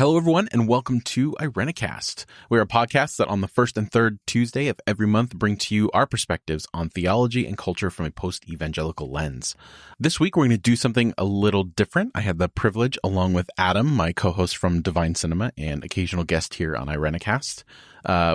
Hello, everyone, and welcome to IRENCAST. We're a podcast that on the first and third Tuesday of every month bring to you our perspectives on theology and culture from a post-evangelical lens. This week, we're going to do something a little different. I had the privilege, along with Adam, my co-host from Divine Cinema and occasional guest here on IRENCAST.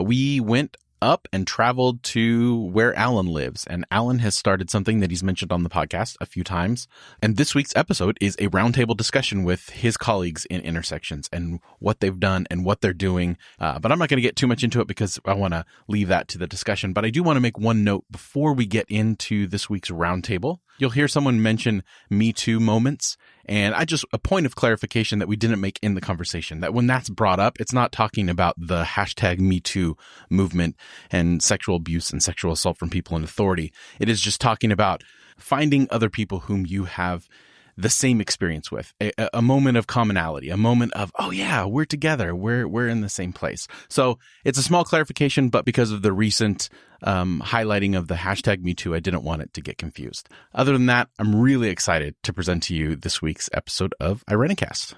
We went up and traveled to where Alan lives. And Alan has started something that he's mentioned on the podcast a few times. And this week's episode is a roundtable discussion with his colleagues in Intersections and what they've done and what they're doing. But I'm not going to get too much into it because I want to leave that to the discussion. But I do want to make one note before we get into this week's roundtable. You'll hear someone mention Me Too moments. And a point of clarification that we didn't make in the conversation, that when that's brought up, it's not talking about the hashtag Me Too movement and sexual abuse and sexual assault from people in authority. It is just talking about finding other people whom you have the same experience with, a moment of commonality, a moment of, oh yeah, we're together, we're in the same place. So it's a small clarification, but because of the recent highlighting of the hashtag MeToo, I didn't want it to get confused. Other than that, I'm really excited to present to you this week's episode of IRENCAST.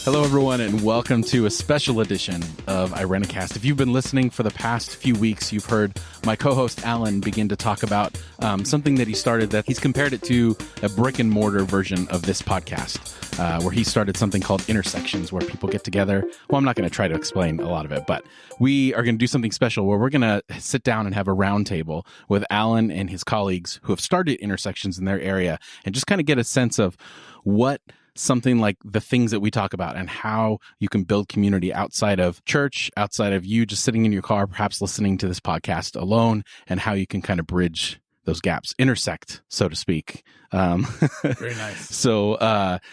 Hello, everyone, and welcome to a special edition of IRENCAST. If you've been listening for the past few weeks, you've heard my co-host Alan begin to talk about something that he started, that he's compared it to a brick and mortar version of this podcast, where he started something called Intersections, where people get together. Well, I'm not going to try to explain a lot of it, but we are going to do something special where we're going to sit down and have a roundtable with Alan and his colleagues who have started Intersections in their area and just kind of get a sense of what something like the things that we talk about and how you can build community outside of church, outside of you just sitting in your car, perhaps listening to this podcast alone, and how you can kind of bridge those gaps, intersect, so to speak. Very nice. So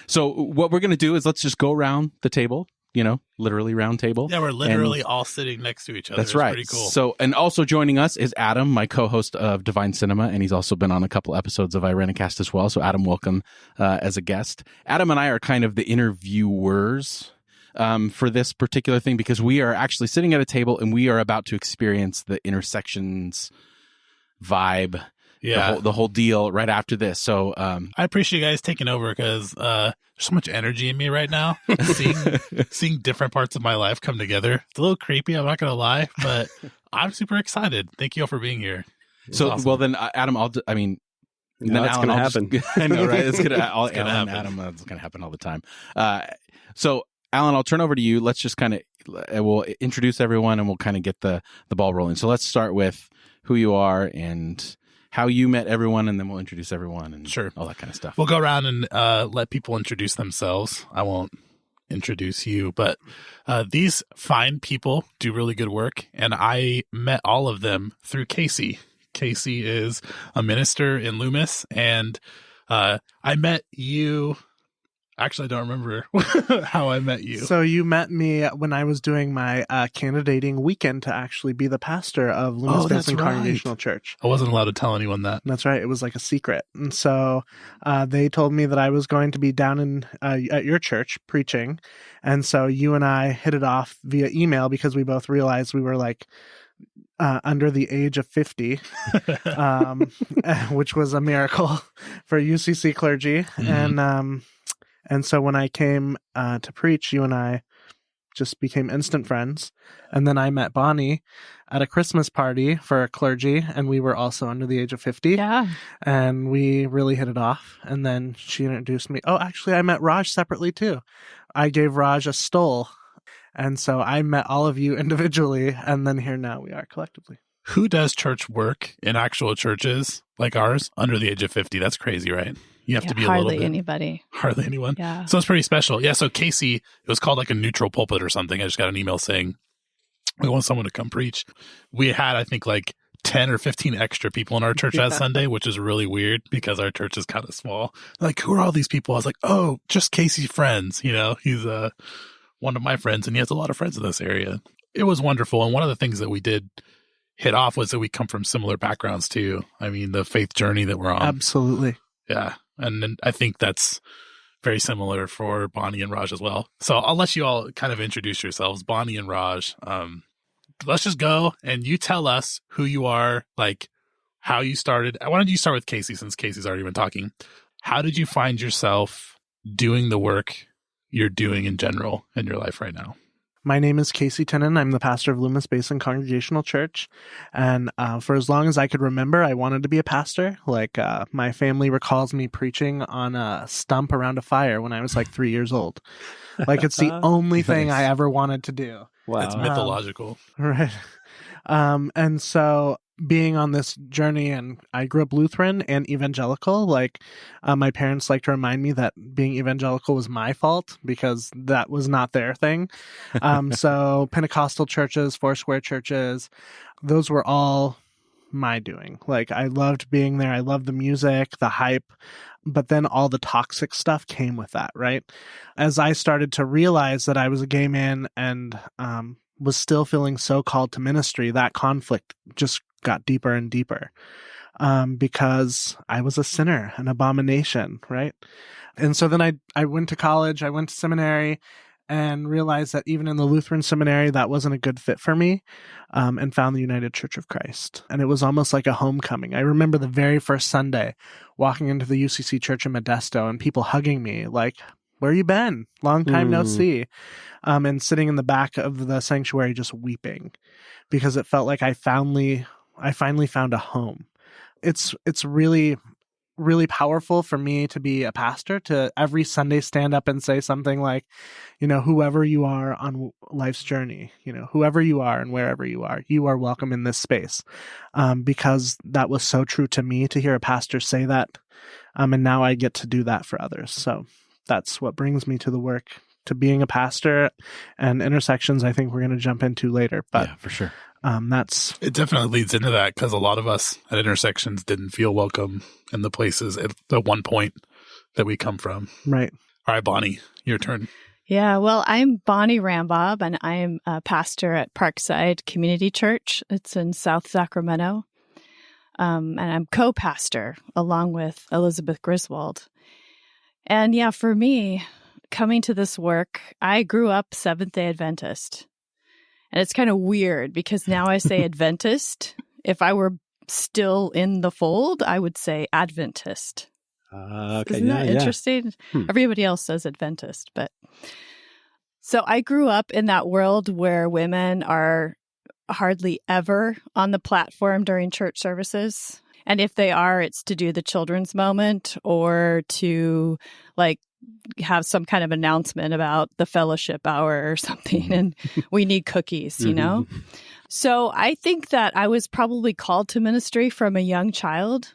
what we're going to do is let's just go around the table, literally round table. Yeah, we're literally all sitting next to each other. That's right. Pretty cool. So, and also joining us is Adam, my co-host of Divine Cinema, and he's also been on a couple episodes of IRENCAST as well. So Adam, welcome as a guest. Adam and I are kind of the interviewers for this particular thing because we are actually sitting at a table and we are about to experience the Intersections vibe. Yeah, the whole deal right after this. So I appreciate you guys taking over because there's so much energy in me right now. seeing different parts of my life come together. It's a little creepy, I'm not going to lie, but I'm super excited. Thank you all for being here. So, awesome. Well then, Adam, it's going to happen. I know, right? It's going to happen. Adam, it's going to happen all the time. So, Alan, I'll turn over to you. Let's just kind of, we'll introduce everyone and we'll kind of get the ball rolling. So let's start with who you are and how you met everyone, and then we'll introduce everyone and sure, all that kind of stuff. We'll go around and let people introduce themselves. I won't introduce you, but these fine people do really good work, and I met all of them through Casey. Casey is a minister in Loomis, and I met you. Actually, I don't remember how I met you. So you met me when I was doing my candidating weekend to actually be the pastor of Loomis Basin Congregational Church. I wasn't allowed to tell anyone that. That's right. It was like a secret. And so they told me that I was going to be down at your church preaching. And so you and I hit it off via email because we both realized we were like under the age of 50, which was a miracle for UCC clergy. Mm-hmm. And so when I came to preach, you and I just became instant friends. And then I met Bonnie at a Christmas party for clergy, and we were also under the age of 50. Yeah. And we really hit it off. And then she introduced me. Oh, actually, I met Raj separately, too. I gave Raj a stole. And so I met all of you individually, and then here now we are collectively. Who does church work in actual churches like ours under the age of 50? That's crazy, right? You have to be a little bit. Hardly anybody. Hardly anyone. Yeah. So it's pretty special. Yeah. So Casey, it was called like a neutral pulpit or something. I just got an email saying we want someone to come preach. We had, I think, like 10 or 15 extra people in our church that Sunday, which is really weird because our church is kind of small. Like, who are all these people? I was like, oh, just Casey's friends. He's one of my friends, and he has a lot of friends in this area. It was wonderful. And one of the things that we did hit off was that we come from similar backgrounds too. I mean, the faith journey that we're on. Absolutely. Yeah. And I think that's very similar for Bonnie and Raj as well. So I'll let you all kind of introduce yourselves. Bonnie and Raj, let's just go and you tell us who you are, like how you started. Why don't you start with Casey, since Casey's already been talking. how did you find yourself doing the work you're doing in general in your life right now? My name is Casey Tenen. I'm the pastor of Loomis Basin Congregational Church. And for as long as I could remember, I wanted to be a pastor. Like, my family recalls me preaching on a stump around a fire when I was like 3 years old. Like, it's the only thing I ever wanted to do. Wow. It's mythological. Right. And so being on this journey, and I grew up Lutheran and evangelical, like my parents like to remind me that being evangelical was my fault because that was not their thing. So Pentecostal churches, Foursquare churches, those were all my doing. Like, I loved being there. I loved the music, the hype, but then all the toxic stuff came with that, right? As I started to realize that I was a gay man and was still feeling so called to ministry, that conflict just got deeper and deeper because I was a sinner, an abomination, right? And so then I went to college, I went to seminary, and realized that even in the Lutheran seminary, that wasn't a good fit for me, and found the United Church of Christ. And it was almost like a homecoming. I remember the very first Sunday walking into the UCC church in Modesto and people hugging me like, "Where you been? Long time no see." And sitting in the back of the sanctuary just weeping because it felt like I finally found a home. It's really, really powerful for me to be a pastor, to every Sunday stand up and say something like, whoever you are on life's journey, whoever you are and wherever you are welcome in this space. Because that was so true to me to hear a pastor say that. And now I get to do that for others. So that's what brings me to the work, to being a pastor, and intersections I think we're going to jump into later. But yeah, for sure. It definitely leads into that because a lot of us at intersections didn't feel welcome in the places at one point that we come from. Right. All right, Bonnie, your turn. Yeah, well, I'm Bonnie Rambob, and I'm a pastor at Parkside Community Church. It's in South Sacramento. And I'm co-pastor along with Elizabeth Griswold. And yeah, for me, coming to this work, I grew up Seventh-day Adventist. And it's kind of weird because now I say Adventist. If I were still in the fold, I would say Adventist. Okay, Isn't that interesting? Everybody else says Adventist. But so I grew up in that world where women are hardly ever on the platform during church services. And if they are, it's to do the children's moment or to have some kind of announcement about the fellowship hour or something, and we need cookies, So I think that I was probably called to ministry from a young child,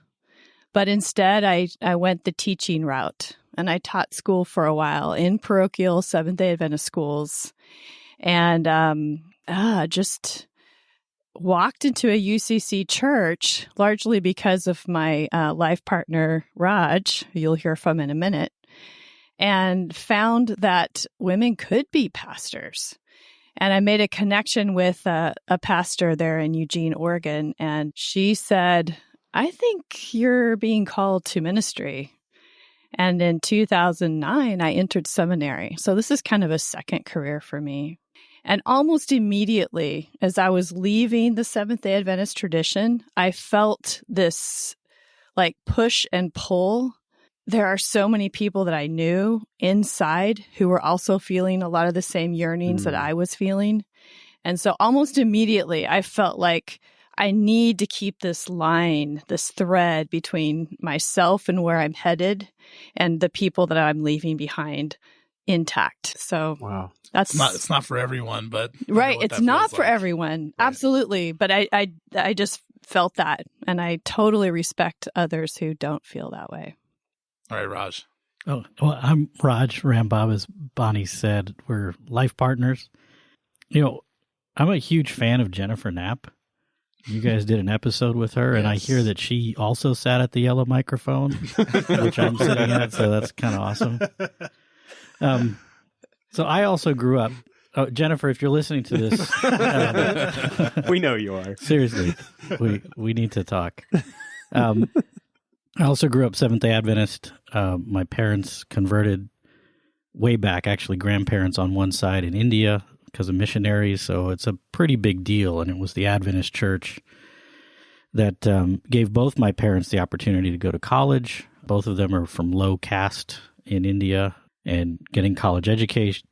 but instead I went the teaching route, and I taught school for a while in parochial Seventh-day Adventist schools, and just walked into a UCC church largely because of my life partner, Raj, who you'll hear from in a minute, and found that women could be pastors. And I made a connection with a pastor there in Eugene, Oregon, and she said, "I think you're being called to ministry." And in 2009, I entered seminary. So this is kind of a second career for me. And almost immediately, as I was leaving the Seventh-day Adventist tradition, I felt this push and pull. There are so many people that I knew inside who were also feeling a lot of the same yearnings that I was feeling. And so almost immediately, I felt like I need to keep this line, this thread between myself and where I'm headed and the people that I'm leaving behind intact. So wow. It's not for everyone, but right. It's not for everyone. Right. Absolutely. But I just felt that, and I totally respect others who don't feel that way. All right, Raj. Oh, well, I'm Raj Rambob, as Bonnie said. We're life partners. I'm a huge fan of Jennifer Knapp. You guys did an episode with her, and I hear that she also sat at the yellow microphone, which I'm sitting at, so that's kind of awesome. So I also grew up. Oh, Jennifer, if you're listening to this, we know you are. Seriously, we need to talk. I also grew up Seventh-day Adventist. My parents converted way back, actually grandparents on one side in India because of missionaries, so it's a pretty big deal. And it was the Adventist church that gave both my parents the opportunity to go to college. Both of them are from low caste in India and getting college educations,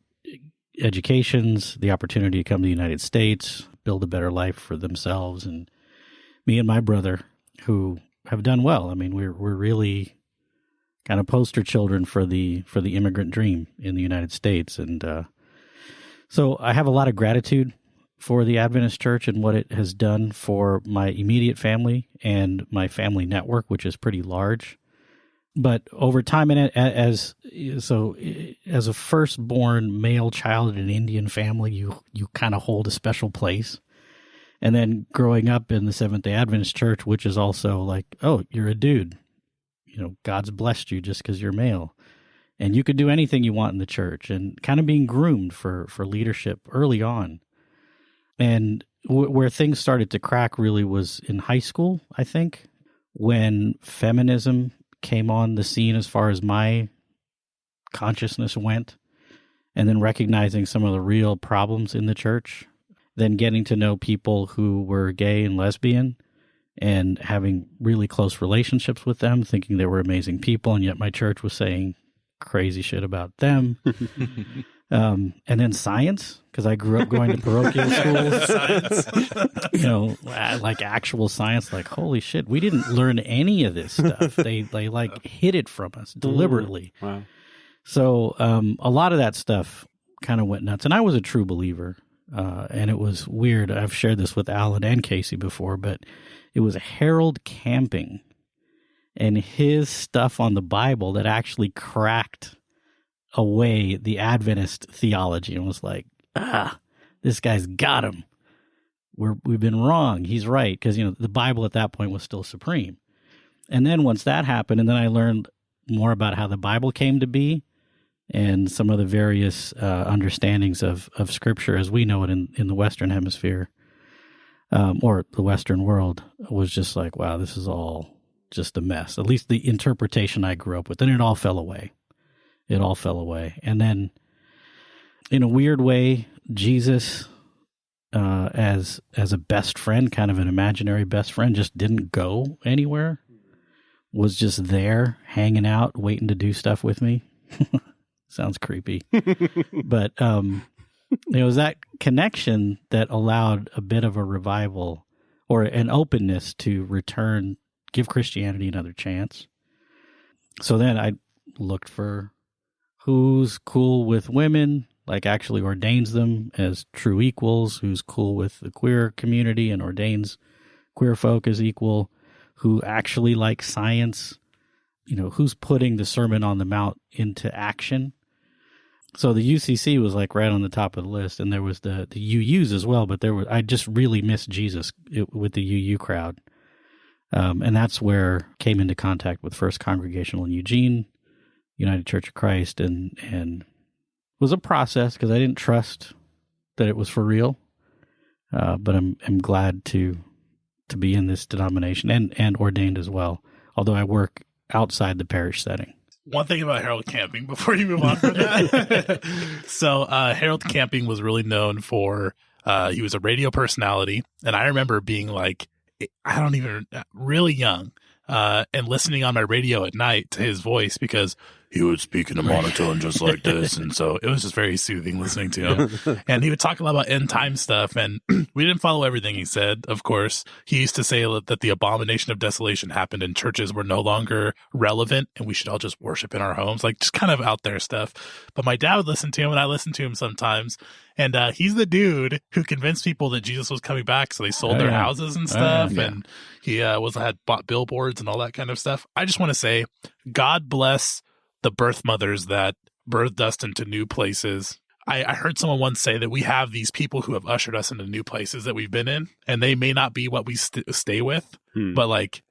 the opportunity to come to the United States, build a better life for themselves. And me and my brother, who have done well. I mean, we're really kind of poster children for the immigrant dream in the United States. And so I have a lot of gratitude for the Adventist Church and what it has done for my immediate family and my family network, which is pretty large. But over time, and as a firstborn male child in an Indian family, you kind of hold a special place. And then growing up in the Seventh-day Adventist Church, which is also like, oh, you're a dude. You know, God's blessed you just because you're male. And you could do anything you want in the church, and kind of being groomed for leadership early on. And where things started to crack really was in high school, I think, when feminism came on the scene as far as my consciousness went, and then recognizing some of the real problems in the church, then getting to know people who were gay and lesbian and having really close relationships with them, thinking they were amazing people, and yet my church was saying crazy shit about them. And then science, because I grew up going to parochial schools. You know, like actual science, like, holy shit, we didn't learn any of this stuff. They like hid it from us deliberately. Wow. So a lot of that stuff kind of went nuts. And I was a true believer, and it was weird. I've shared this with Alan and Casey before, but it was Harold Camping and his stuff on the Bible that actually cracked away the Adventist theology and was like, this guy's got him. We've been wrong. He's right. Because, you know, the Bible at that point was still supreme. And then once that happened, and then I learned more about how the Bible came to be and some of the various understandings of Scripture as we know it in the Western Hemisphere, or the Western world, was just like, wow, this is all just a mess. At least the interpretation I grew up with. Then it all fell away. It all fell away. And then, in a weird way, Jesus, as a best friend, kind of an imaginary best friend, just didn't go anywhere, was just there, hanging out, waiting to do stuff with me. Sounds creepy. But it was that connection that allowed a bit of a revival or an openness to return, give Christianity another chance. So then I looked for who's cool with women, like actually ordains them as true equals, who's cool with the queer community and ordains queer folk as equal, who actually likes science, you know, who's putting the Sermon on the Mount into action. So the UCC was like right on the top of the list, and there was the UUs as well, but I just really missed Jesus with the UU crowd. And that's where I came into contact with First Congregational in Eugene, United Church of Christ, and it was a process because I didn't trust that it was for real. But I'm glad to be in this denomination and ordained as well, although I work outside the parish setting. One thing about Harold Camping before you move on from that. So Harold Camping was really known for, he was a radio personality. And I remember being like, really young, and listening on my radio at night to his voice because he would speak in a monotone just like this. And so it was just very soothing listening to him. And he would talk a lot about end time stuff. And we didn't follow everything he said, of course. He used to say that the abomination of desolation happened and churches were no longer relevant and we should all just worship in our homes, like just kind of out there stuff. But my dad would listen to him and I listened to him sometimes. And he's the dude who convinced people that Jesus was coming back. So they sold their houses and stuff. And he had bought billboards and all that kind of stuff. I just want to say, God bless the birth mothers that birthed us into new places. I heard someone once say that we have these people who have ushered us into new places that we've been in, and they may not be what we stay with, but like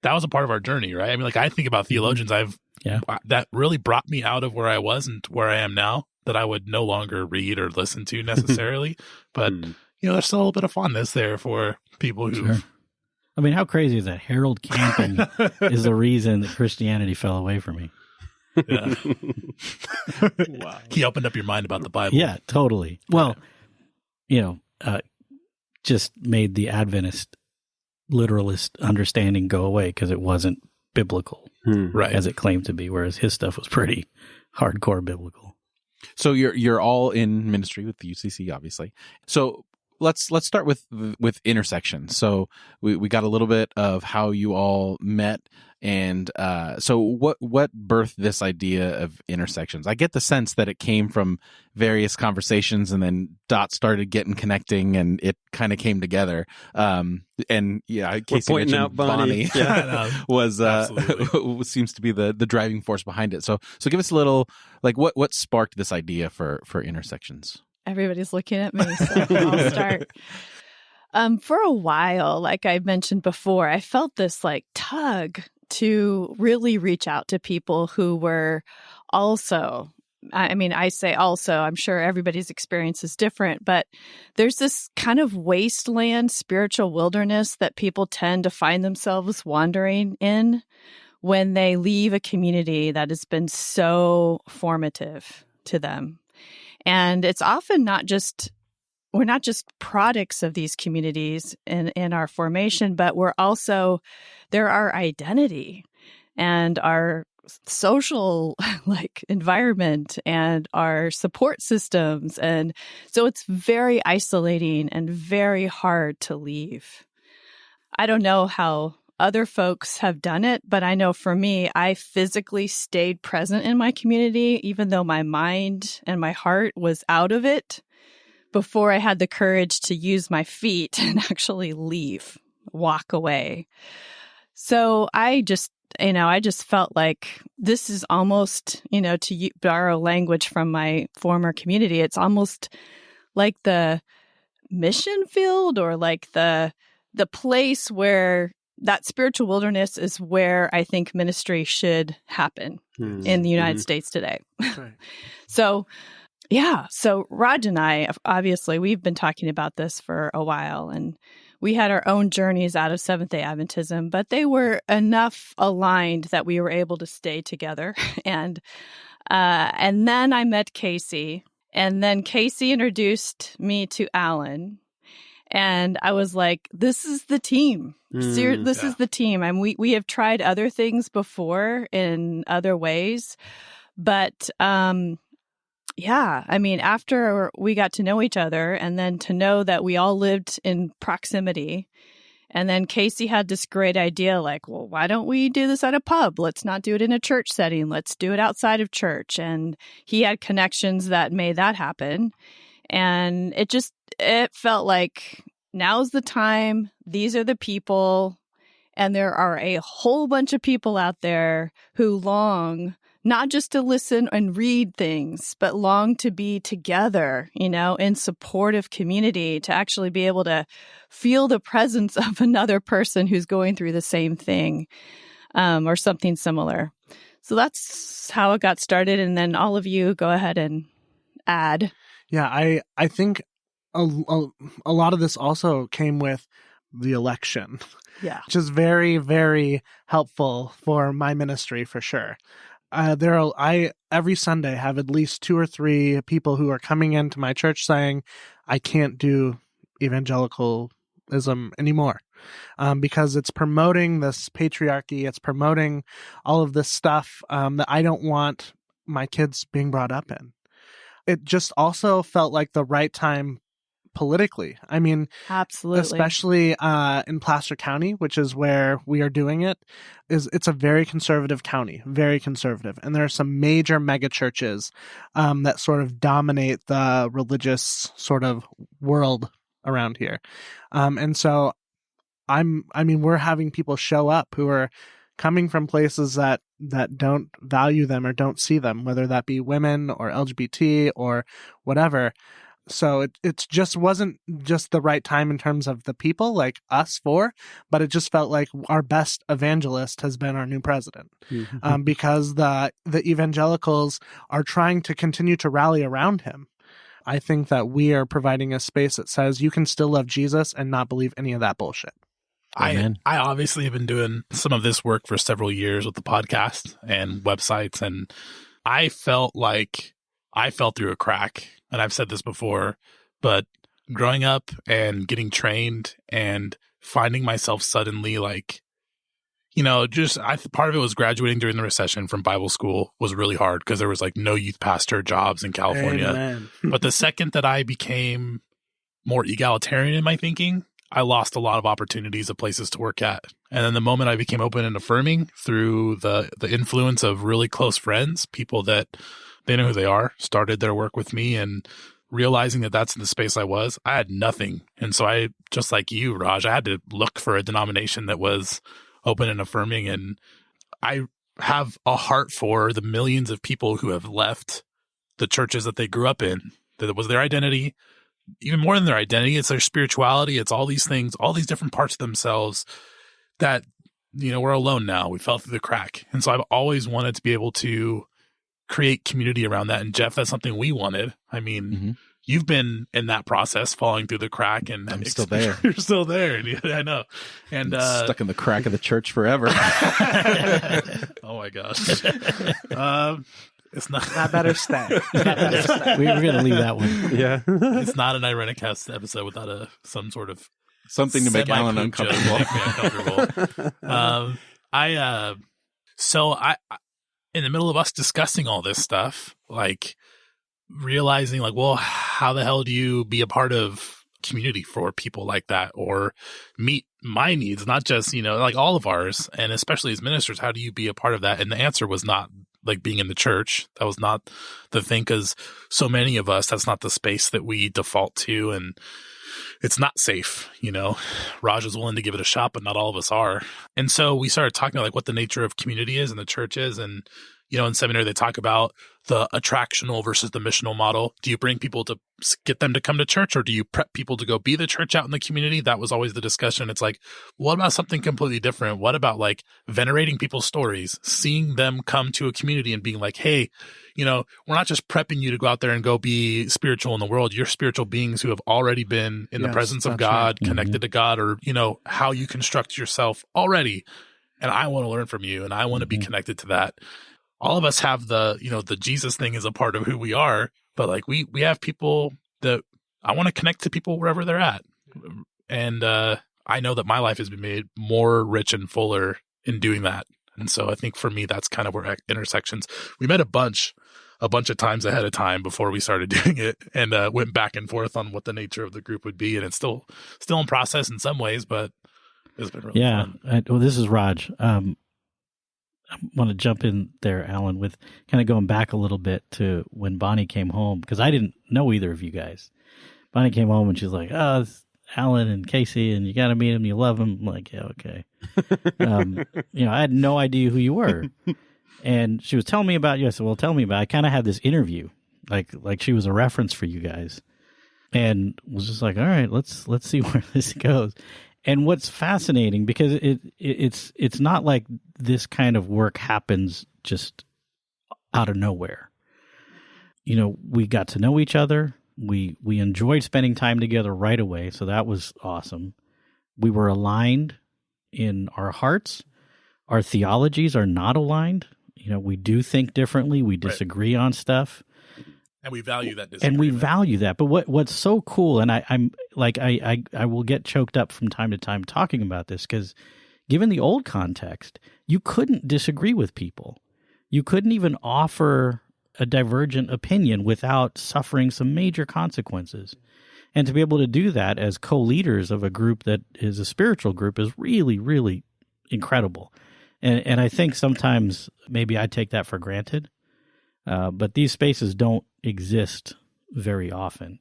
that was a part of our journey, right? I mean, like I think about theologians that really brought me out of where I was and where I am now, that I would no longer read or listen to necessarily. But you know, there's still a little bit of fondness there for people who. Sure. I mean, how crazy is that? Harold Camping is the reason that Christianity fell away from me. Yeah. Wow. He opened up your mind about the Bible. Yeah, totally. Well, you know, just made the Adventist literalist understanding go away because it wasn't biblical, right, as it claimed to be, whereas his stuff was pretty hardcore biblical. So you're all in ministry with the UCC, obviously. So let's start with intersection. So we got a little bit of how you all met, and so what birthed this idea of intersections? I get the sense that it came from various conversations, and then dots started connecting, and it kind of came together. And yeah, Casey pointing mentioned out Bonnie. Yeah. was seems to be the driving force behind it. So give us a little, like, what sparked this idea for intersections? Everybody's looking at me, so I'll start. For a while, like I mentioned before, I felt this like tug to really reach out to people who were also, I say also, I'm sure everybody's experience is different, but there's this kind of wasteland spiritual wilderness that people tend to find themselves wandering in when they leave a community that has been so formative to them. And it's often we're not just products of these communities in our formation, but they're our identity and our social environment and our support systems. And so it's very isolating and very hard to leave. I don't know how other folks have done it, but I know for me, I physically stayed present in my community, even though my mind and my heart was out of it, before I had the courage to use my feet and actually walk away. So I just felt like this is almost, to borrow language from my former community, it's almost like the mission field, or like the place where that spiritual wilderness is, where I think ministry should happen in the United States today. Right. So Raj and I, obviously, we've been talking about this for a while, and we had our own journeys out of Seventh-day Adventism, but they were enough aligned that we were able to stay together. And then I met Casey, and then Casey introduced me to Alan. And I was like, this is the team. This is the team. And we have tried other things before in other ways. But after we got to know each other, and then to know that we all lived in proximity, and then Casey had this great idea, like, well, why don't we do this at a pub? Let's not do it in a church setting. Let's do it outside of church. And he had connections that made that happen. And it felt like now's the time. These are the people. And there are a whole bunch of people out there who long not just to listen and read things, but long to be together, in supportive community, to actually be able to feel the presence of another person who's going through the same thing, or something similar. So that's how it got started. And then all of you go ahead and add. Yeah, I think a lot of this also came with the election. Yeah. Which is very, very helpful for my ministry, for sure. I every Sunday have at least 2 or 3 people who are coming into my church saying, I can't do evangelicalism anymore, because it's promoting this patriarchy. It's promoting all of this stuff that I don't want my kids being brought up in. It just also felt like the right time politically. I mean, absolutely, especially in Placer County, which is where we are doing it, it's a very conservative county, very conservative. And there are some major mega churches that sort of dominate the religious sort of world around here. And so we're having people show up who are coming from places that don't value them or don't see them, whether that be women or LGBT or whatever. So it just wasn't just the right time in terms of the people like us four, but it just felt like our best evangelist has been our new president, because the evangelicals are trying to continue to rally around him. I think that we are providing a space that says you can still love Jesus and not believe any of that bullshit. I obviously have been doing some of this work for several years with the podcast and websites, and I felt like I fell through a crack. And I've said this before, but growing up and getting trained and finding myself suddenly like, part of it was graduating during the recession from Bible school was really hard because there was like no youth pastor jobs in California. Amen. But the second that I became more egalitarian in my thinking, I lost a lot of opportunities of places to work at. And then the moment I became open and affirming through the influence of really close friends, people that they know who they are, started their work with me, and realizing that that's the space I had nothing. And so I, just like you, Raj, I had to look for a denomination that was open and affirming. And I have a heart for the millions of people who have left the churches that they grew up in, that it was their identity. Even more than their identity, it's their spirituality. It's all these things, all these different parts of themselves that, we're alone now. We fell through the crack. And so I've always wanted to be able to create community around that. And Jeff, that's something we wanted. I mean, you've been in that process, falling through the crack, and I'm still there. You're still there. And I know. And stuck in the crack of the church forever. Oh my gosh. It's not. That better stay. We were going to leave that one. Yeah. It's not an IRENCAST episode without some sort of something to make Alan uncomfortable. So I, in the middle of us discussing all this stuff, like realizing like, well, how the hell do you be a part of community for people like that, or meet my needs, not just, like all of ours, and especially as ministers, how do you be a part of that? And the answer was not like being in the church. That was not the thing, because so many of us, that's not the space that we default to, and it's not safe. Raj is willing to give it a shot, but not all of us are. And so we started talking about like what the nature of community is and the church is. And, in seminary, they talk about the attractional versus the missional model. Do you bring people to get them to come to church, or do you prep people to go be the church out in the community? That was always the discussion. It's like, what about something completely different? What about like venerating people's stories, seeing them come to a community and being like, hey, we're not just prepping you to go out there and go be spiritual in the world. You're spiritual beings who have already been in the presence of God, right, connected to God, or, how you construct yourself already. And I want to learn from you, and I want to be connected to that. All of us have the Jesus thing is a part of who we are, but like we have people that I want to connect to people wherever they're at. And I know that my life has been made more rich and fuller in doing that. And so I think for me, that's kind of where intersections. We met a bunch of times ahead of time before we started doing it, and went back and forth on what the nature of the group would be. And it's still in process in some ways, but it's been really fun. Well, this is Raj. I want to jump in there, Alan, with kind of going back a little bit to when Bonnie came home, because I didn't know either of you guys. Bonnie came home and she's like, "Oh, it's Alan and Casey, and you got to meet him. You love him." I'm like, "Yeah, okay." I had no idea who you were, and she was telling me about you. I said, "Well, tell me about it." I kind of had this interview, like she was a reference for you guys, and was just like, "All right, let's see where this goes." And what's fascinating, because it's not like this kind of work happens just out of nowhere. We got to know each other. We enjoyed spending time together right away, so that was awesome. We were aligned in our hearts. Our theologies are not aligned. We do think differently. We disagree on stuff. And we value that. But what's so cool, and I'm like, I will get choked up from time to time talking about this, because given the old context, you couldn't disagree with people. You couldn't even offer a divergent opinion without suffering some major consequences. And to be able to do that as co-leaders of a group that is a spiritual group is really, really incredible. And I think sometimes maybe I take that for granted. But these spaces don't exist very often.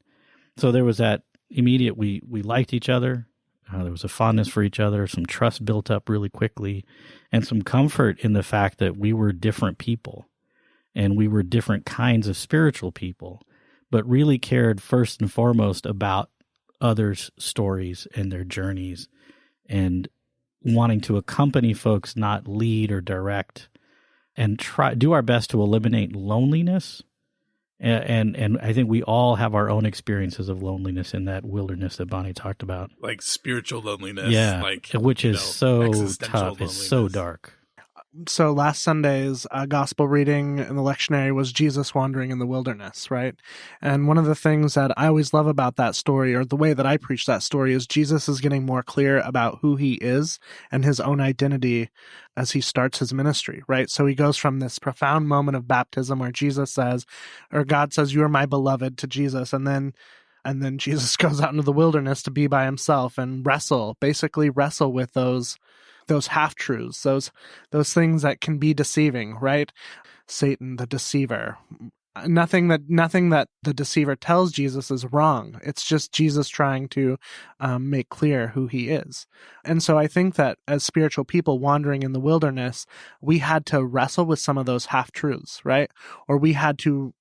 So there was that immediate, we liked each other. There was a fondness for each other, some trust built up really quickly, and some comfort in the fact that we were different people, and we were different kinds of spiritual people, but really cared first and foremost about others' stories and their journeys, and wanting to accompany folks, not lead or direct, and do our best to eliminate loneliness. And I think we all have our own experiences of loneliness in that wilderness that Bonnie talked about. Like spiritual loneliness. Yeah, which is so tough. It's so dark. So last Sunday's gospel reading in the lectionary was Jesus wandering in the wilderness, right? And one of the things that I always love about that story, or the way that I preach that story, is Jesus is getting more clear about who he is and his own identity as he starts his ministry, right? So he goes from this profound moment of baptism where Jesus says, or God says, "You are my beloved," to Jesus, and then Jesus goes out into the wilderness to be by himself and basically wrestle with those half-truths, those things that can be deceiving, right? Satan, the deceiver. Nothing that the deceiver tells Jesus is wrong. It's just Jesus trying to make clear who he is. And so I think that as spiritual people wandering in the wilderness, we had to wrestle with some of those half-truths, right? Or we had to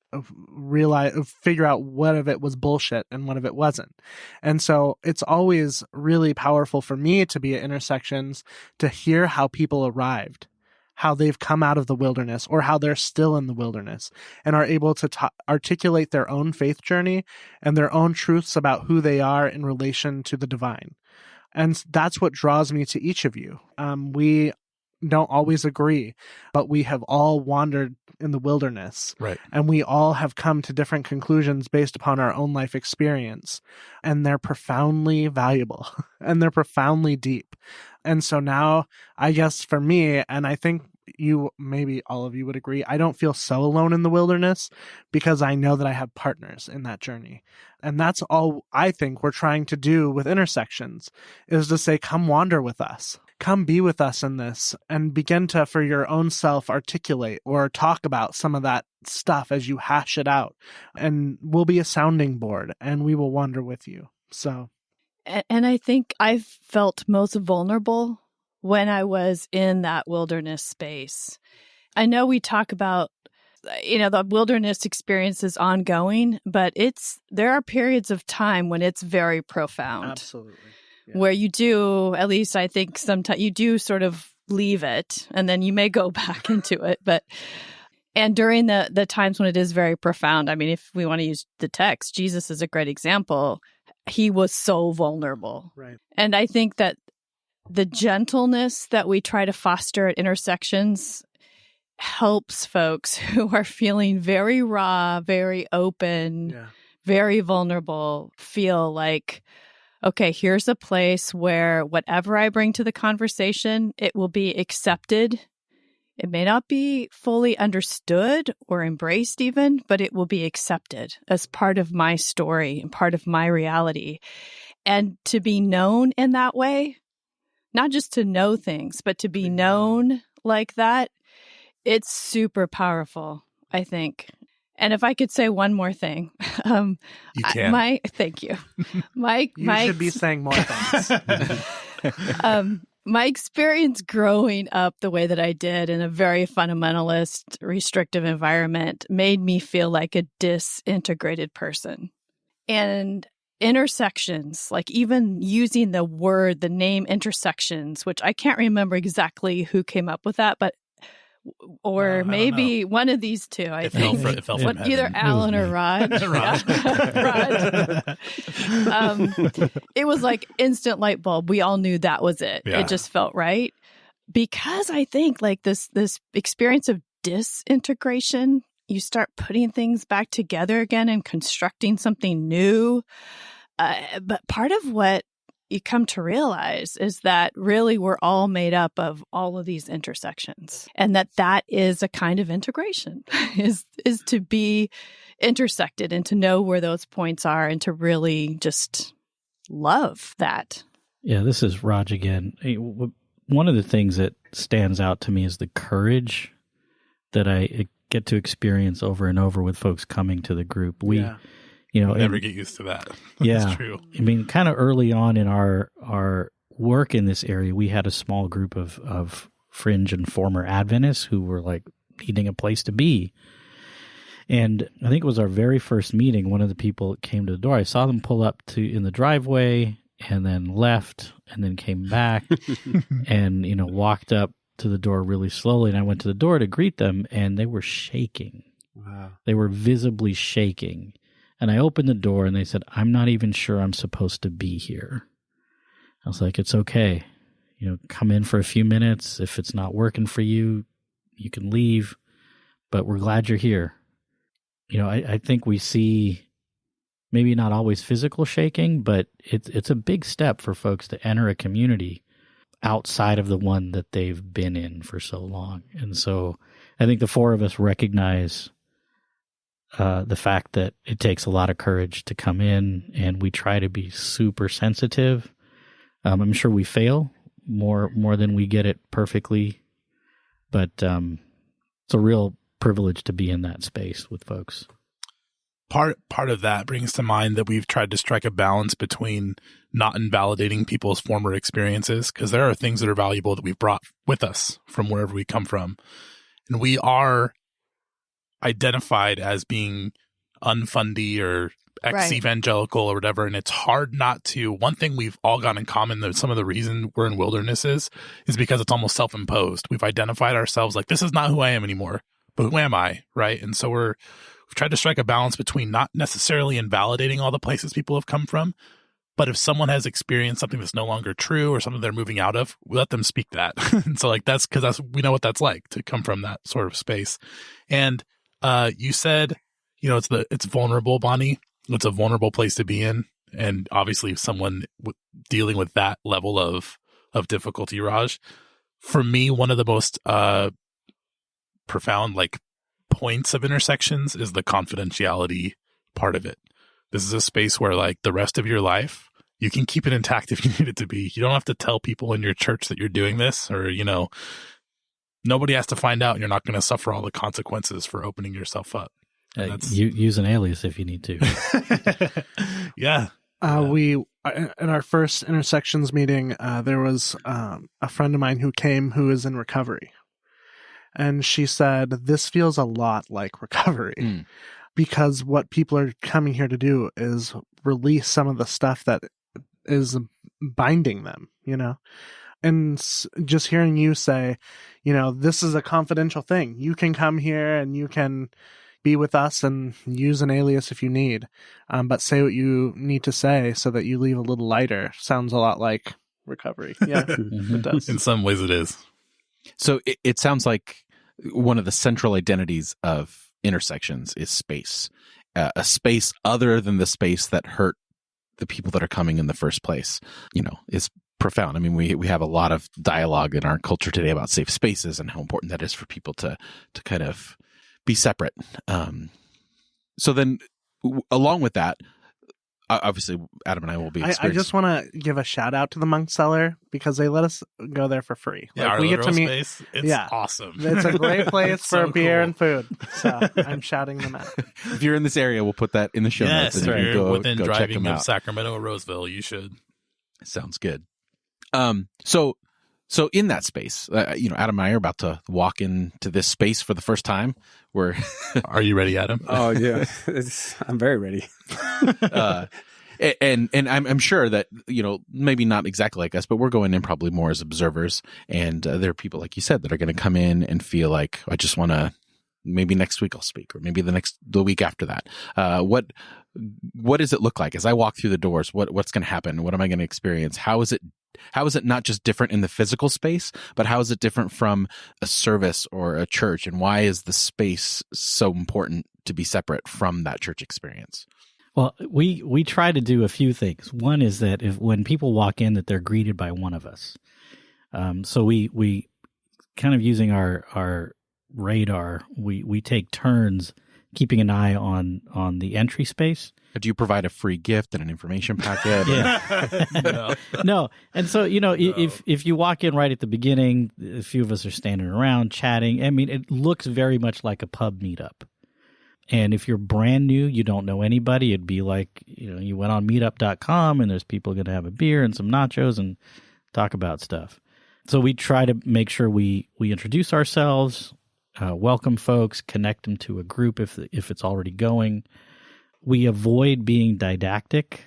figure out what of it was bullshit and what of it wasn't. And so it's always really powerful for me to be at intersections to hear how people arrived, how they've come out of the wilderness, or how they're still in the wilderness and are able to articulate their own faith journey and their own truths about who they are in relation to the divine. And that's what draws me to each of you. We don't always agree, but we have all wandered in the wilderness. Right. And we all have come to different conclusions based upon our own life experience. And they're profoundly valuable and they're profoundly deep. And so now, I guess for me, and I think maybe all of you would agree, I don't feel so alone in the wilderness because I know that I have partners in that journey. And that's all I think we're trying to do with intersections, is to say, come wander with us. Come be with us in this and begin to, for your own self, articulate or talk about some of that stuff as you hash it out. And we'll be a sounding board and we will wander with you. So. And I think I felt most vulnerable when I was in that wilderness space. I know we talk about, the wilderness experience is ongoing, but there are periods of time when it's very profound. Absolutely. Yeah. Where you do, at least I think sometimes you do sort of leave it and then you may go back into it. And during the times when it is very profound, I mean, if we want to use the text, Jesus is a great example. He was so vulnerable. Right. And I think that the gentleness that we try to foster at intersections helps folks who are feeling very raw, very open, very vulnerable, feel like, okay, here's a place where whatever I bring to the conversation, it will be accepted. It may not be fully understood or embraced even, but it will be accepted as part of my story and part of my reality. And to be known in that way, not just to know things, but to be known like that, it's super powerful, I think. And if I could say one more thing, you can. Thank you. You should be saying more things. My experience growing up the way that I did in a very fundamentalist, restrictive environment made me feel like a disintegrated person. And intersections, like even using the name intersections, which I can't remember exactly who came up with that, but maybe one of these two, I think. It fell from heaven. Either Alan or Raj. Raj. It was like instant light bulb. We all knew that was it. Yeah. It just felt right. Because I think like this experience of disintegration, you start putting things back together again and constructing something new. But part of what you come to realize is that really we're all made up of all of these intersections, and that is a kind of integration is to be intersected and to know where those points are and to really just love that. Yeah, this is Raj again. One of the things that stands out to me is the courage that I get to experience over and over with folks coming to the group. Never get used to that. Yeah. That's true. I mean, kind of early on in our work in this area, we had a small group of fringe and former Adventists who were like needing a place to be. And I think it was our very first meeting, one of the people that came to the door, I saw them pull up in the driveway and then left and then came back and, walked up to the door really slowly. And I went to the door to greet them and they were shaking. Wow. They were visibly shaking. And I opened the door and they said, "I'm not even sure I'm supposed to be here." I was like, "It's okay. come in for a few minutes. If it's not working for you, you can leave, but we're glad you're here. I think we see maybe not always physical shaking, but it's a big step for folks to enter a community outside of the one that they've been in for so long. And so I think the four of us recognize the fact that it takes a lot of courage to come in, and we try to be super sensitive. I'm sure we fail more than we get it perfectly, but it's a real privilege to be in that space with folks. Part of that brings to mind that we've tried to strike a balance between not invalidating people's former experiences, because there are things that are valuable that we've brought with us from wherever we come from. And we are identified as being unfundy or ex-evangelical or whatever, and it's hard not to. One thing we've all got in common, that some of the reason we're in wildernesses is because it's almost self-imposed. We've identified ourselves like, this is not who I am anymore, but who am I, right? And so we've tried to strike a balance between not necessarily invalidating all the places people have come from, but if someone has experienced something that's no longer true or something they're moving out of, we let them speak that. And so that's because we know what that's like to come from that sort of space. And you said, it's vulnerable, Bonnie. It's a vulnerable place to be in. And obviously someone dealing with that level of difficulty, Raj, for me, one of the most profound points of intersections is the confidentiality part of it. This is a space where the rest of your life, you can keep it intact if you need it to be. You don't have to tell people in your church that you're doing this, or, nobody has to find out, and you're not going to suffer all the consequences for opening yourself up. You use an alias if you need to. Yeah. We, in our first intersections meeting, there was a friend of mine who came who is in recovery. And she said, this feels a lot like recovery because what people are coming here to do is release some of the stuff that is binding them, And just hearing you say, this is a confidential thing. You can come here and you can be with us and use an alias if you need, but say what you need to say so that you leave a little lighter. Sounds a lot like recovery. Yeah, it does. In some ways it is. So it sounds like one of the central identities of intersections is space, a space other than the space that hurt the people that are coming in the first place, is profound. I mean, we have a lot of dialogue in our culture today about safe spaces and how important that is for people to kind of be separate. So then along with that, obviously Adam and I will be I just want to give a shout out to the Monk Cellar because they let us go there for free. Yeah, we get to meet. Space, it's awesome. It's a great place for beer cool. and food. So I'm shouting them out. If you're in this area, we'll put that in the show notes. Yes, if you're within driving of out. Sacramento or Roseville, you should. Sounds good. So in that space, Adam and I are about to walk into this space for the first time. Are you ready, Adam? Oh yeah, I'm very ready. And I'm sure that maybe not exactly like us, but we're going in probably more as observers. And there are people, like you said, that are going to come in and feel like, I just want to. Maybe next week I'll speak, or maybe the week after that. What does it look like as I walk through the doors? What's going to happen? What am I going to experience? How is it not just different in the physical space, but how is it different from a service or a church? And why is the space so important to be separate from that church experience? Well, we try to do a few things. One is that when people walk in, that they're greeted by one of us. So we kind of using our radar, we take turns keeping an eye on the entry space. Do you provide a free gift and an information packet? Yeah. No. And so, if you walk in right at the beginning, a few of us are standing around chatting. I mean, it looks very much like a pub meetup. And if you're brand new, you don't know anybody, it'd be like, you went on meetup.com and there's people going to have a beer and some nachos and talk about stuff. So we try to make sure we introduce ourselves, welcome folks, connect them to a group if it's already going. We avoid being didactic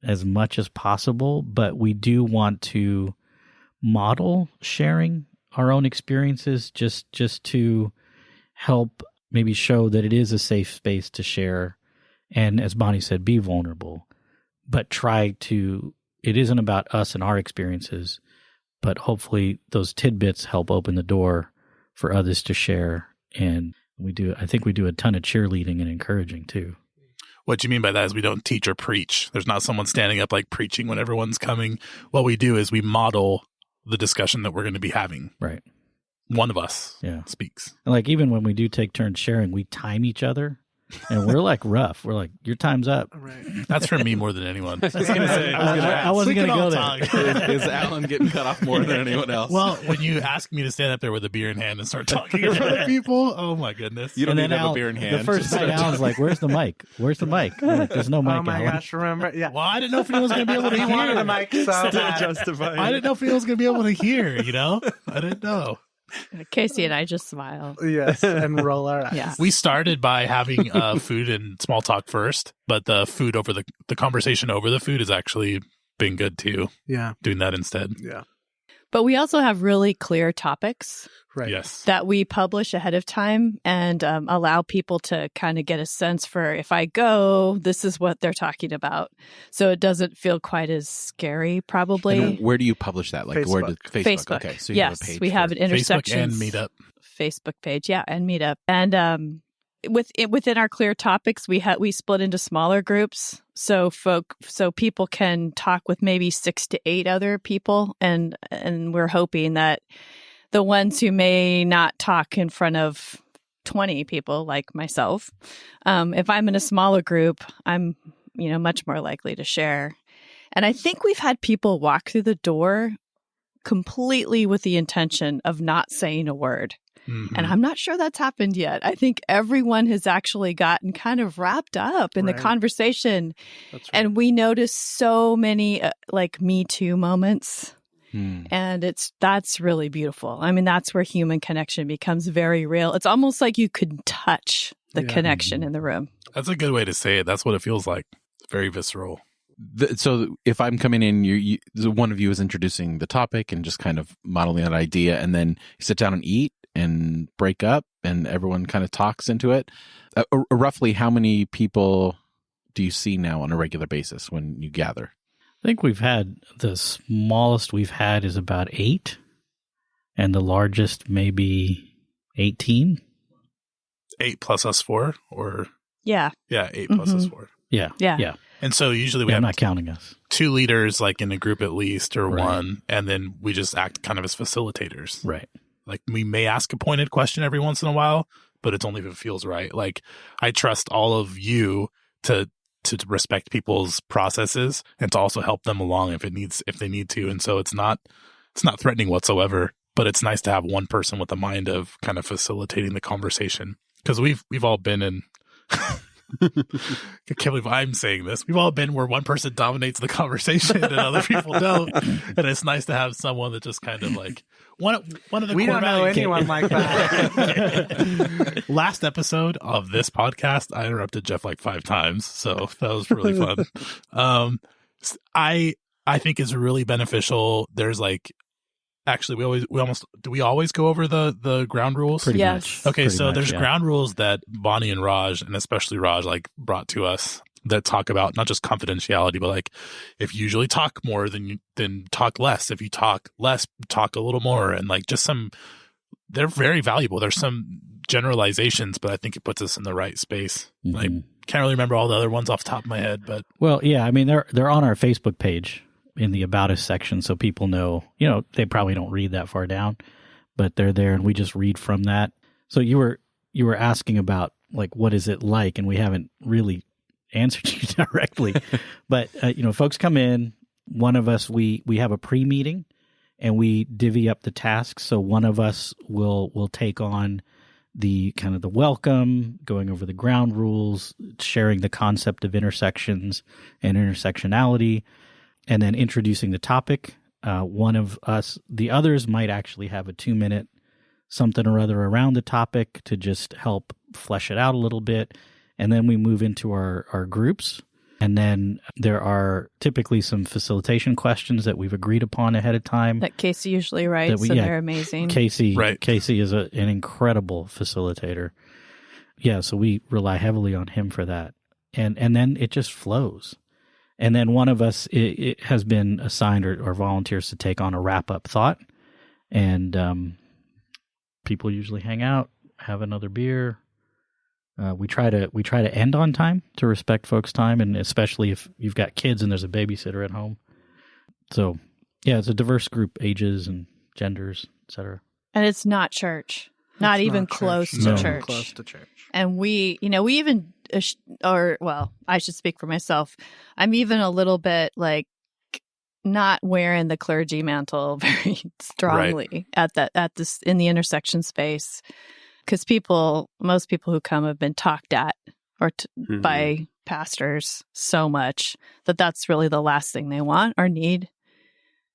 as much as possible, but we do want to model sharing our own experiences just to help maybe show that it is a safe space to share. And as Bonnie said, be vulnerable, but it isn't about us and our experiences, but hopefully those tidbits help open the door for others to share. And I think we do a ton of cheerleading and encouraging too. What you mean by that is we don't teach or preach. There's not someone standing up like preaching when everyone's coming. What we do is we model the discussion that we're going to be having. Right. One of us speaks. And like even when we do take turns sharing, we time each other. And we're like rough. We're like, your time's up. Right. That's for me more than anyone. I wasn't going to go there. Is Alan getting cut off more than anyone else? Well, when you ask me to stand up there with a beer in hand and start talking in front of people, oh my goodness. You don't need to have a beer in hand. The first night, Alan's like, where's the mic? Where's the mic? I'm like, there's no mic, Oh my Alan. gosh, remember? Yeah. Well, I didn't know if anyone was going to be able to He hear. wanted a mic so bad. Justified. I didn't know if anyone was going to be able to hear, you know? I didn't know. Casey and I just smile. Yes, and roll our eyes. Yeah. We started by having food and small talk first, but the food over the conversation over the food has actually been good too. Yeah. Doing that instead. Yeah. But we also have really clear topics Right. Yes. that we publish ahead of time and allow people to kind of get a sense for if I go, this is what they're talking about. So it doesn't feel quite as scary, probably. And where do you publish that? Like where does Facebook. Okay, so you yes, have a page. we have an Facebook intersections and Meetup. Facebook page, and Meetup, and within our clear topics, we split into smaller groups, so people can talk with maybe 6 to 8 other people, and we're hoping that the ones who may not talk in front of 20 people like myself, if I'm in a smaller group, I'm much more likely to share. And I think we've had people walk through the door completely with the intention of not saying a word. Mm-hmm. And I'm not sure that's happened yet. I think everyone has actually gotten kind of wrapped up in the conversation. That's right. And we notice so many like Me Too moments. And that's really beautiful. I mean, that's where human connection becomes very real. It's almost like you could touch the connection in the room. That's a good way to say it. That's what it feels like. Very visceral. So if I'm coming in, one of you is introducing the topic and just kind of modeling that idea, and then you sit down and eat and break up, and everyone kind of talks into it. Roughly how many people do you see now on a regular basis when you gather? I think the smallest we've had is about 8, and the largest maybe 18. 8 plus us 4, or Yeah. 8 plus us 4. Yeah. And so usually we I'm have not counting us. 2 leaders like in a group at least, or Right. one, and then we just act kind of as facilitators. Right. Like we may ask a pointed question every once in a while, but it's only if it feels right. Like I trust all of you to respect people's processes and to also help them along if they need to. And so it's not threatening whatsoever, but it's nice to have one person with a mind of kind of facilitating the conversation, because we've all been in I can't believe I'm saying this. We've all been where one person dominates the conversation and other people don't. And it's nice to have someone that just kind of like one of the We core don't know values- anyone like that. Last episode of this podcast, I interrupted Jeff like 5 times, so that was really fun. I think it's really beneficial. There's like, actually, do we always go over the ground rules? Pretty Yes. much. Okay, Pretty so much, there's yeah. ground rules that Bonnie and Raj, and especially Raj, like brought to us that talk about not just confidentiality, but like if you usually talk more, then talk less. If you talk less, talk a little more, and like just they're very valuable. There's some generalizations, but I think it puts us in the right space. Like can't really remember all the other ones off the top of my head, but Well, yeah, I mean they're on our Facebook page in the About Us section, so people know. They probably don't read that far down, but they're there, and we just read from that. So you were asking about like what is it like, and we haven't really answered you directly, but folks come in. One of us we have a pre-meeting, and we divvy up the tasks. So one of us will take on the kind of the welcome, going over the ground rules, sharing the concept of intersections and intersectionality, and then introducing the topic. One of us, the others might actually have a 2-minute something or other around the topic to just help flesh it out a little bit. And then we move into our groups. And then there are typically some facilitation questions that we've agreed upon ahead of time. That Casey usually writes, and they're amazing. Casey is an incredible facilitator. Yeah, so we rely heavily on him for that. And then it just flows. And then one of us it has been assigned or volunteers to take on a wrap-up thought. And people usually hang out, have another beer. We try to end on time to respect folks' time, and especially if you've got kids and there's a babysitter at home. So, yeah, it's a diverse group, ages and genders, etc. And it's not church, not even close to church. Close to church. And we even, I should speak for myself. I'm even a little bit like not wearing the clergy mantle very strongly in the intersection space. Because most people who come have been talked at by pastors so much that that's really the last thing they want or need.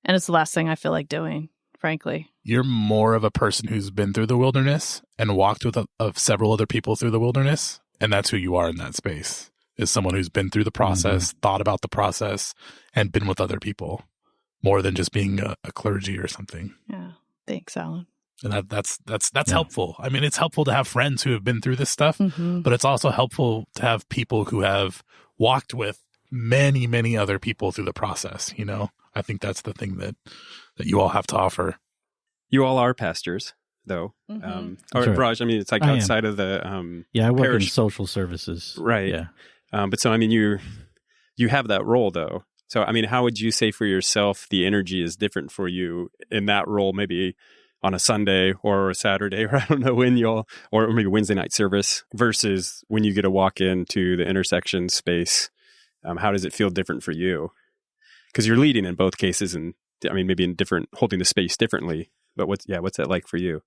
And it's the last thing I feel like doing, frankly. You're more of a person who's been through the wilderness and walked with of several other people through the wilderness. And that's who you are in that space, is someone who's been through the process, thought about the process, and been with other people more than just being a clergy or something. Yeah. Thanks, Alan. And that's helpful. I mean, it's helpful to have friends who have been through this stuff, but it's also helpful to have people who have walked with many, many other people through the process. You know, I think that's the thing that you all have to offer. You all are pastors, though. Or Raj, I mean, it's like outside of the I work parish. in social services. Right. Yeah. But so, I mean, you have that role, though. So, I mean, how would you say for yourself the energy is different for you in that role, maybe on a Sunday or a Saturday, or I don't know when or maybe Wednesday night service versus when you get to walk into the intersection space? How does it feel different for you? Because you're leading in both cases, and I mean, maybe holding the space differently, but what's that like for you?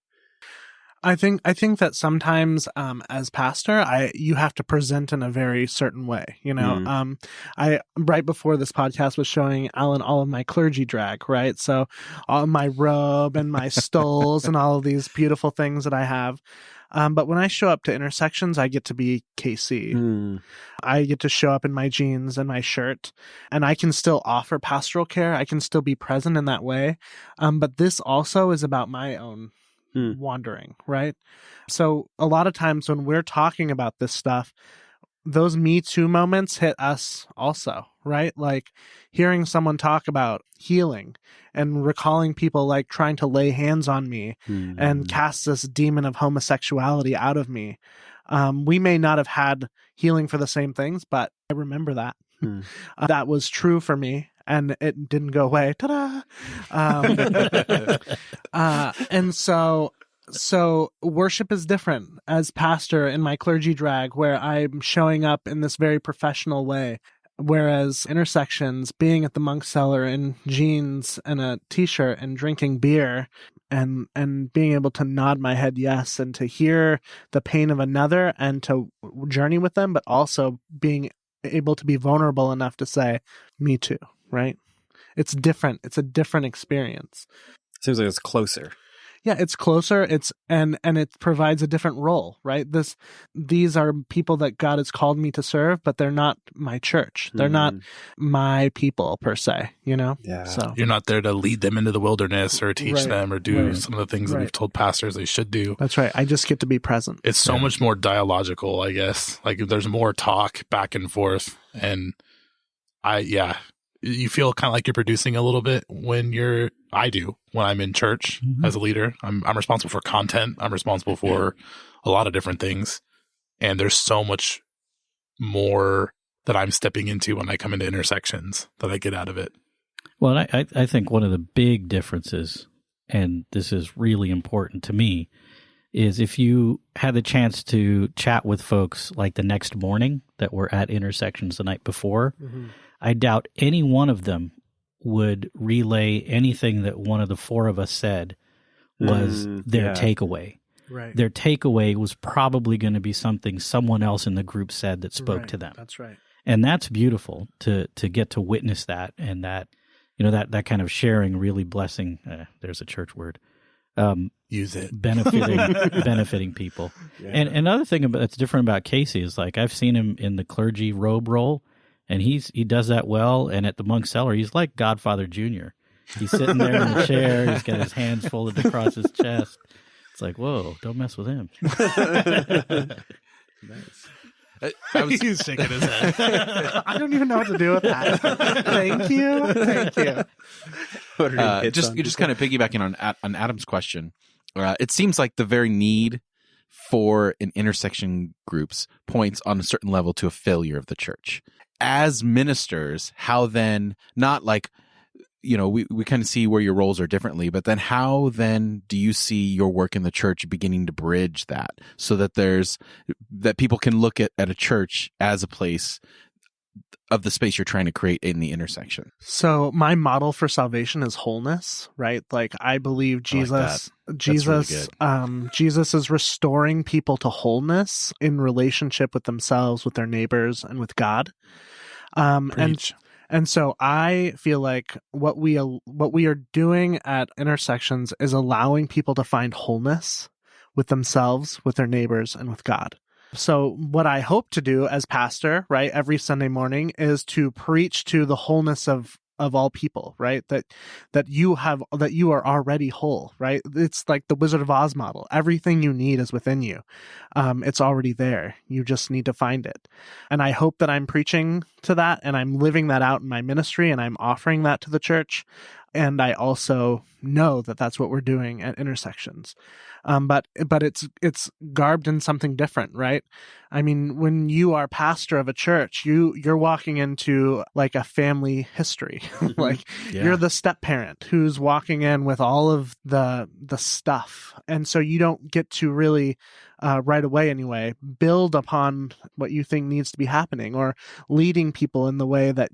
I think that sometimes as pastor, you have to present in a very certain way. You know, I right before this podcast was showing Alan all of my clergy drag, right? So all my robe and my stoles and all of these beautiful things that I have. But when I show up to intersections, I get to be KC. I get to show up in my jeans and my shirt, and I can still offer pastoral care. I can still be present in that way. But this also is about my own wandering, right? So a lot of times when we're talking about this stuff, those Me Too moments hit us also, right? Like hearing someone talk about healing and recalling people like trying to lay hands on me and cast this demon of homosexuality out of me. We may not have had healing for the same things, but I remember that. That was true for me. And it didn't go away. Ta-da! And so worship is different as pastor in my clergy drag, where I'm showing up in this very professional way. Whereas intersections, being at the monk cellar in jeans and a t-shirt and drinking beer and being able to nod my head yes and to hear the pain of another and to journey with them, but also being able to be vulnerable enough to say, me too. Right? It's different. It's a different experience. Seems like it's closer. Yeah, it's closer. And it provides a different role, right? These are people that God has called me to serve, but they're not my church. They're not my people per se, you know? Yeah. So you're not there to lead them into the wilderness or teach them or do some of the things that we've told pastors they should do. That's right. I just get to be present. It's so much more dialogical, I guess. Like there's more talk back and forth, and you feel kind of like you're producing a little bit when I'm in church as a leader. I'm responsible for content. I'm responsible for a lot of different things. And there's so much more that I'm stepping into when I come into intersections that I get out of it. Well, I think one of the big differences, and this is really important to me, is if you had the chance to chat with folks like the next morning that were at intersections the night before, I doubt any one of them would relay anything that one of the four of us said was their takeaway. Right. Their takeaway was probably going to be something someone else in the group said that spoke to them. That's right. And that's beautiful to get to witness that, and that, you know, that kind of sharing, really blessing, there's a church word. Use it. Benefiting people. Yeah. And another thing that's different about Casey is, like, I've seen him in the clergy robe role, and he does that well. And at the monk cellar, he's like Godfather Jr. He's sitting there in the chair. He's got his hands folded across his chest. It's like, whoa, don't mess with him. Nice. He's shaking his head. I don't even know what to do with that. Thank you. Just kind of piggybacking on Adam's question. It seems like the very need for an intersection groups points on a certain level to a failure of the church. As ministers, how then, not like, we kind of see where your roles are differently, but then how then do you see your work in the church beginning to bridge that so that that people can look at a church as a place of the space you're trying to create in the intersection? So my model for salvation is wholeness, right? Like I believe Jesus is restoring people to wholeness in relationship with themselves, with their neighbors, and with God. And so I feel like what we are doing at intersections is allowing people to find wholeness with themselves, with their neighbors, and with God. So what I hope to do as pastor, right, every Sunday morning is to preach to the wholeness of all people, right? That you are already whole, right? It's like the Wizard of Oz model. Everything you need is within you. It's already there. You just need to find it. And I hope that I'm preaching to that and I'm living that out in my ministry and I'm offering that to the church. And I also know that that's what we're doing at intersections. But it's garbed in something different, right? I mean, when you are pastor of a church, you're walking into like a family history. You're the step parent who's walking in with all of the stuff. And so you don't get to really right away anyway, build upon what you think needs to be happening or leading people in the way that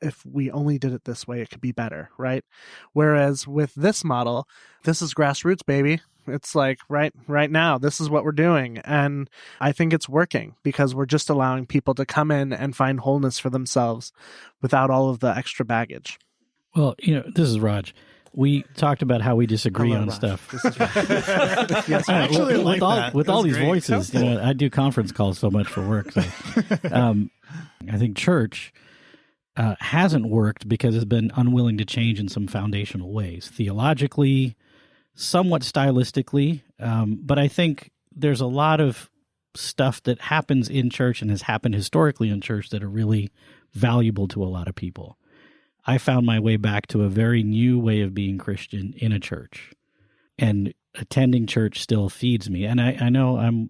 if we only did it this way, it could be better, right? Whereas with this model, this is grassroots, baby. It's like right now, this is what we're doing. And I think it's working because we're just allowing people to come in and find wholeness for themselves without all of the extra baggage. Well, this is Raj. We talked about how we disagree on Raj. stuff. This is Raj. Yes, I actually like that. With all these great. voices, I do conference calls so much for work. So, I think church hasn't worked because it's been unwilling to change in some foundational ways, theologically, somewhat stylistically. But I think there's a lot of stuff that happens in church and has happened historically in church that are really valuable to a lot of people. I found my way back to a very new way of being Christian in a church, and attending church still feeds me. And I know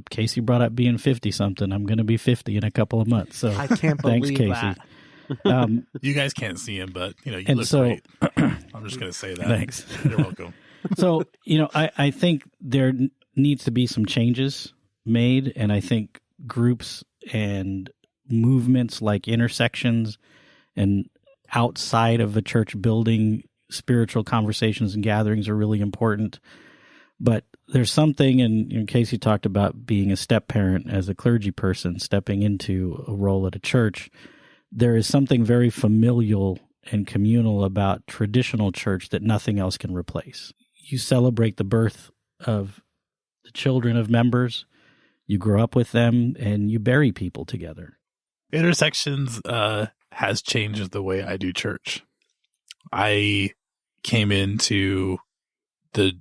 Casey brought up being 50 something. I'm going to be 50 in a couple of months. So I can't thanks, believe Casey. that. You guys can't see him, but you and look so, great. I'm just going to say that. Thanks. You're welcome. So, I think there needs to be some changes made, and I think groups and movements like intersections and outside of a church building, spiritual conversations and gatherings are really important. But there's something, and Casey talked about being a step parent as a clergy person, stepping into a role at a church. There is something very familial and communal about traditional church that nothing else can replace. You celebrate the birth of the children of members, you grow up with them, and you bury people together. Intersections has changed the way I do church. I came into the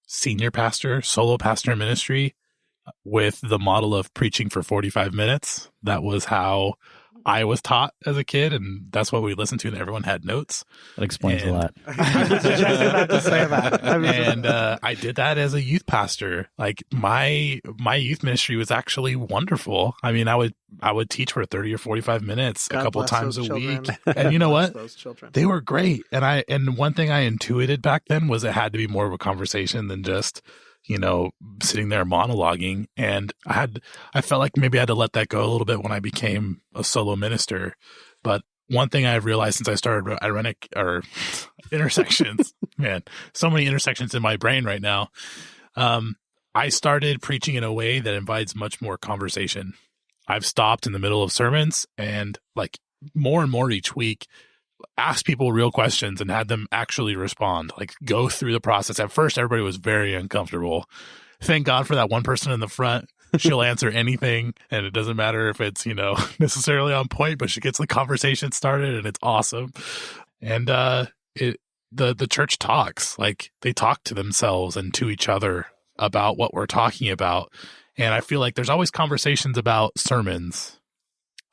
senior pastor, solo pastor ministry with the model of preaching for 45 minutes. That was how I was taught as a kid, and that's what we listened to, and everyone had notes. That explains a lot. I was just about to say that. And I did that as a youth pastor. Like my youth ministry was actually wonderful. I mean, I would teach for 30 or 45 minutes God a couple bless times those a children. week. And you know what? Those children. They were great. And one thing I intuited back then was it had to be more of a conversation than just, sitting there monologuing. And I felt like maybe I had to let that go a little bit when I became a solo minister. But one thing I've realized since I started intersections, man, so many intersections in my brain right now. I started preaching in a way that invites much more conversation. I've stopped in the middle of sermons and like more and more each week, ask people real questions and had them actually respond, like go through the process. At first, everybody was very uncomfortable. Thank God for that one person in the front. She'll answer anything, and it doesn't matter if it's, necessarily on point, but she gets the conversation started, and it's awesome. And the church talks, like they talk to themselves and to each other about what we're talking about. And I feel like there's always conversations about sermons.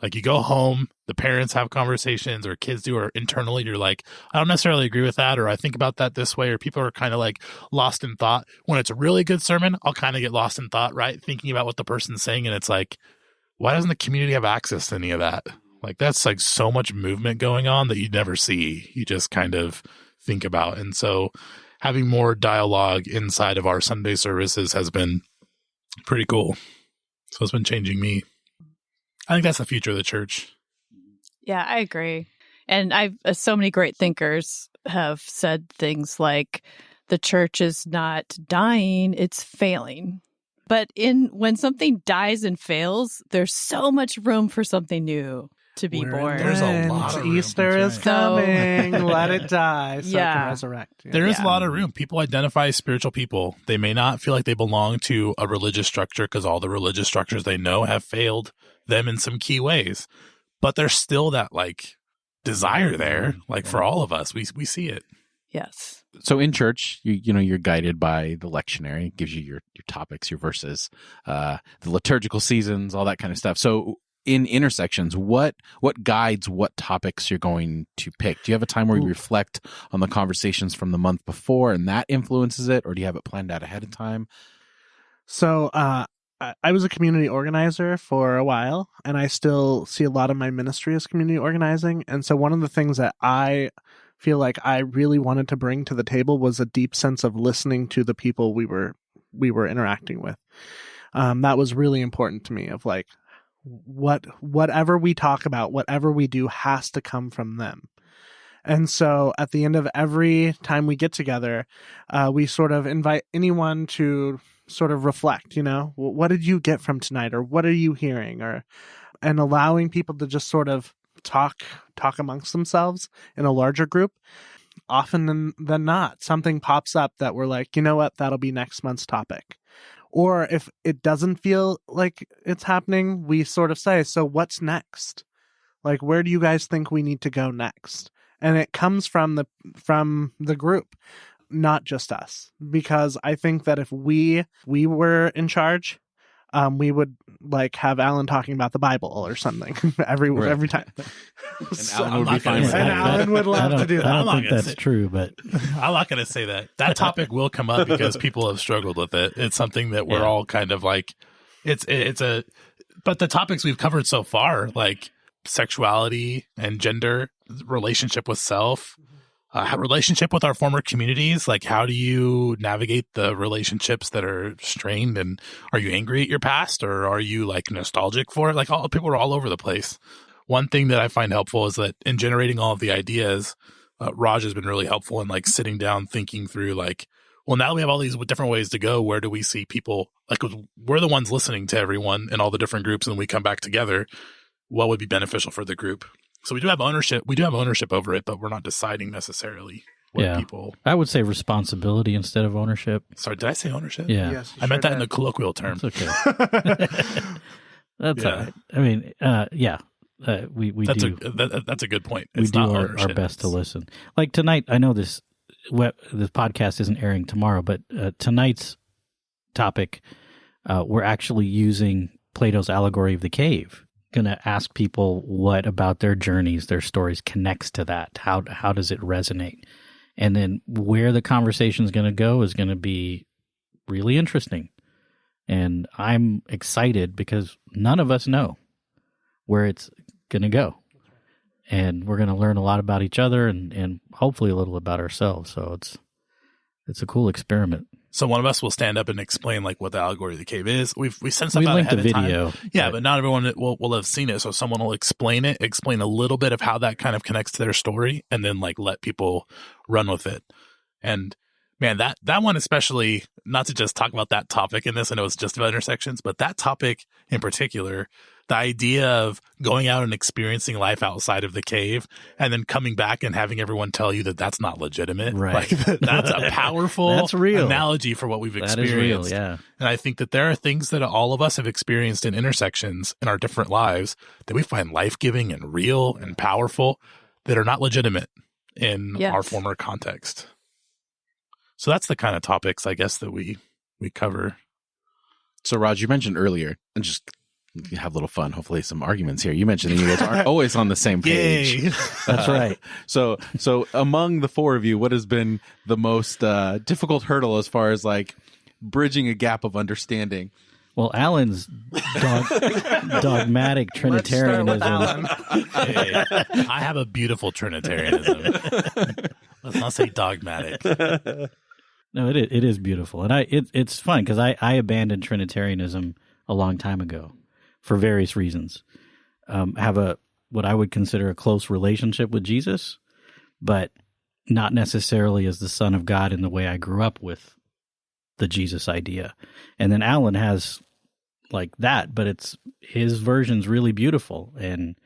Like you go home, the parents have conversations or kids do, or internally you're like, I don't necessarily agree with that, or I think about that this way, or people are kind of like lost in thought. When it's a really good sermon, I'll kind of get lost in thought, right? Thinking about what the person's saying. And it's like, why doesn't the community have access to any of that? Like that's like so much movement going on that you never see. You just kind of think about. And so having more dialogue inside of our Sunday services has been pretty cool. So it's been changing me. I think that's the future of the church. Yeah, I agree. And so many great thinkers have said things like the church is not dying, it's failing. But when something dies and fails, there's so much room for something new to be born. There's a lot of room. Easter is coming. Let it die so it can resurrect. Yeah. There is a lot of room. People identify as spiritual people. They may not feel like they belong to a religious structure because all the religious structures they know have failed them in some key ways. But there's still that like desire there, like for all of us. We see it. Yes. So in church, you're guided by the lectionary. It gives you your topics, your verses, the liturgical seasons, all that kind of stuff. So in intersections, what guides what topics you're going to pick? Do you have a time where you reflect on the conversations from the month before and that influences it, or do you have it planned out ahead of time? So I was a community organizer for a while, and I still see a lot of my ministry as community organizing. And so one of the things that I feel like I really wanted to bring to the table was a deep sense of listening to the people we were interacting with. That was really important to me, of like, whatever we talk about, whatever we do has to come from them. And so at the end of every time we get together, we sort of invite anyone to sort of reflect, what did you get from tonight, or what are you hearing, and allowing people to just sort of talk amongst themselves in a larger group. Often than not, something pops up that we're like, you know what, that'll be next month's topic. Or if it doesn't feel like it's happening, we sort of say, so what's next? Like, where do you guys think we need to go next? And it comes from the group, not just us. Because I think that if we were in charge, we would like have Alan talking about the Bible or something every time. And Alan would be fine with And that. Alan would love to do that. I don't think that's true, but I'm not going to say that. That topic will come up because people have struggled with it. It's something that we're all kind of like, but the topics we've covered so far, like sexuality and gender, relationship with self, relationship with our former communities, like how do you navigate the relationships that are strained, and are you angry at your past, or are you like nostalgic for it? Like people are all over the place. One thing that I find helpful is that in generating all of the ideas, Raj has been really helpful in like sitting down, thinking through like, well, now we have all these different ways to go. Where do we see people? Like we're the ones listening to everyone in all the different groups, and we come back together. What would be beneficial for the group? So we do have ownership. We do have ownership over it, but we're not deciding necessarily what people. I would say responsibility instead of ownership. Sorry, did I say ownership? Yeah. Yes, I meant that in a colloquial term. That's okay. That's all right. I mean, we do. That's a good point. We It's do not our ownership. best to listen. Like tonight, I know this podcast isn't airing tomorrow, but tonight's topic, we're actually using Plato's allegory of the cave. Going to ask people what about their journeys, their stories connects to that. How does it resonate? And then where the conversation is going to go is going to be really interesting. And I'm excited because none of us know where it's going to go. And we're going to learn a lot about each other and hopefully a little about ourselves. So it's a cool experiment. So one of us will stand up and explain like what the allegory of the cave is. We sent stuff We out linked ahead the of video. time. Yeah, but not everyone will have seen it. So someone will explain a little bit of how that kind of connects to their story, and then like let people run with it. And man, that one especially, not to just talk about that topic in this, I know it's just about intersections, but that topic in particular, the idea of going out and experiencing life outside of the cave and then coming back and having everyone tell you that that's not legitimate. Right. Like, that's a powerful That's real. analogy for what we've That experienced. is real, yeah. And I think that there are things that all of us have experienced in intersections in our different lives that we find life-giving and real and powerful that are not legitimate in our former context. So that's the kind of topics, I guess, that we cover. So, Raj, you mentioned earlier, and just have a little fun, hopefully some arguments here. You mentioned that you guys aren't always on the same page. Yay. That's right. So among the four of you, what has been the most difficult hurdle as far as like bridging a gap of understanding? Well, Alan's dogmatic Trinitarianism. Hey, I have a beautiful Trinitarianism. Let's not say dogmatic. No, it is beautiful, and it's fun because I abandoned Trinitarianism a long time ago for various reasons. Have what I would consider a close relationship with Jesus, but not necessarily as the Son of God in the way I grew up with the Jesus idea. And then Alan has like that, but his version's really beautiful, and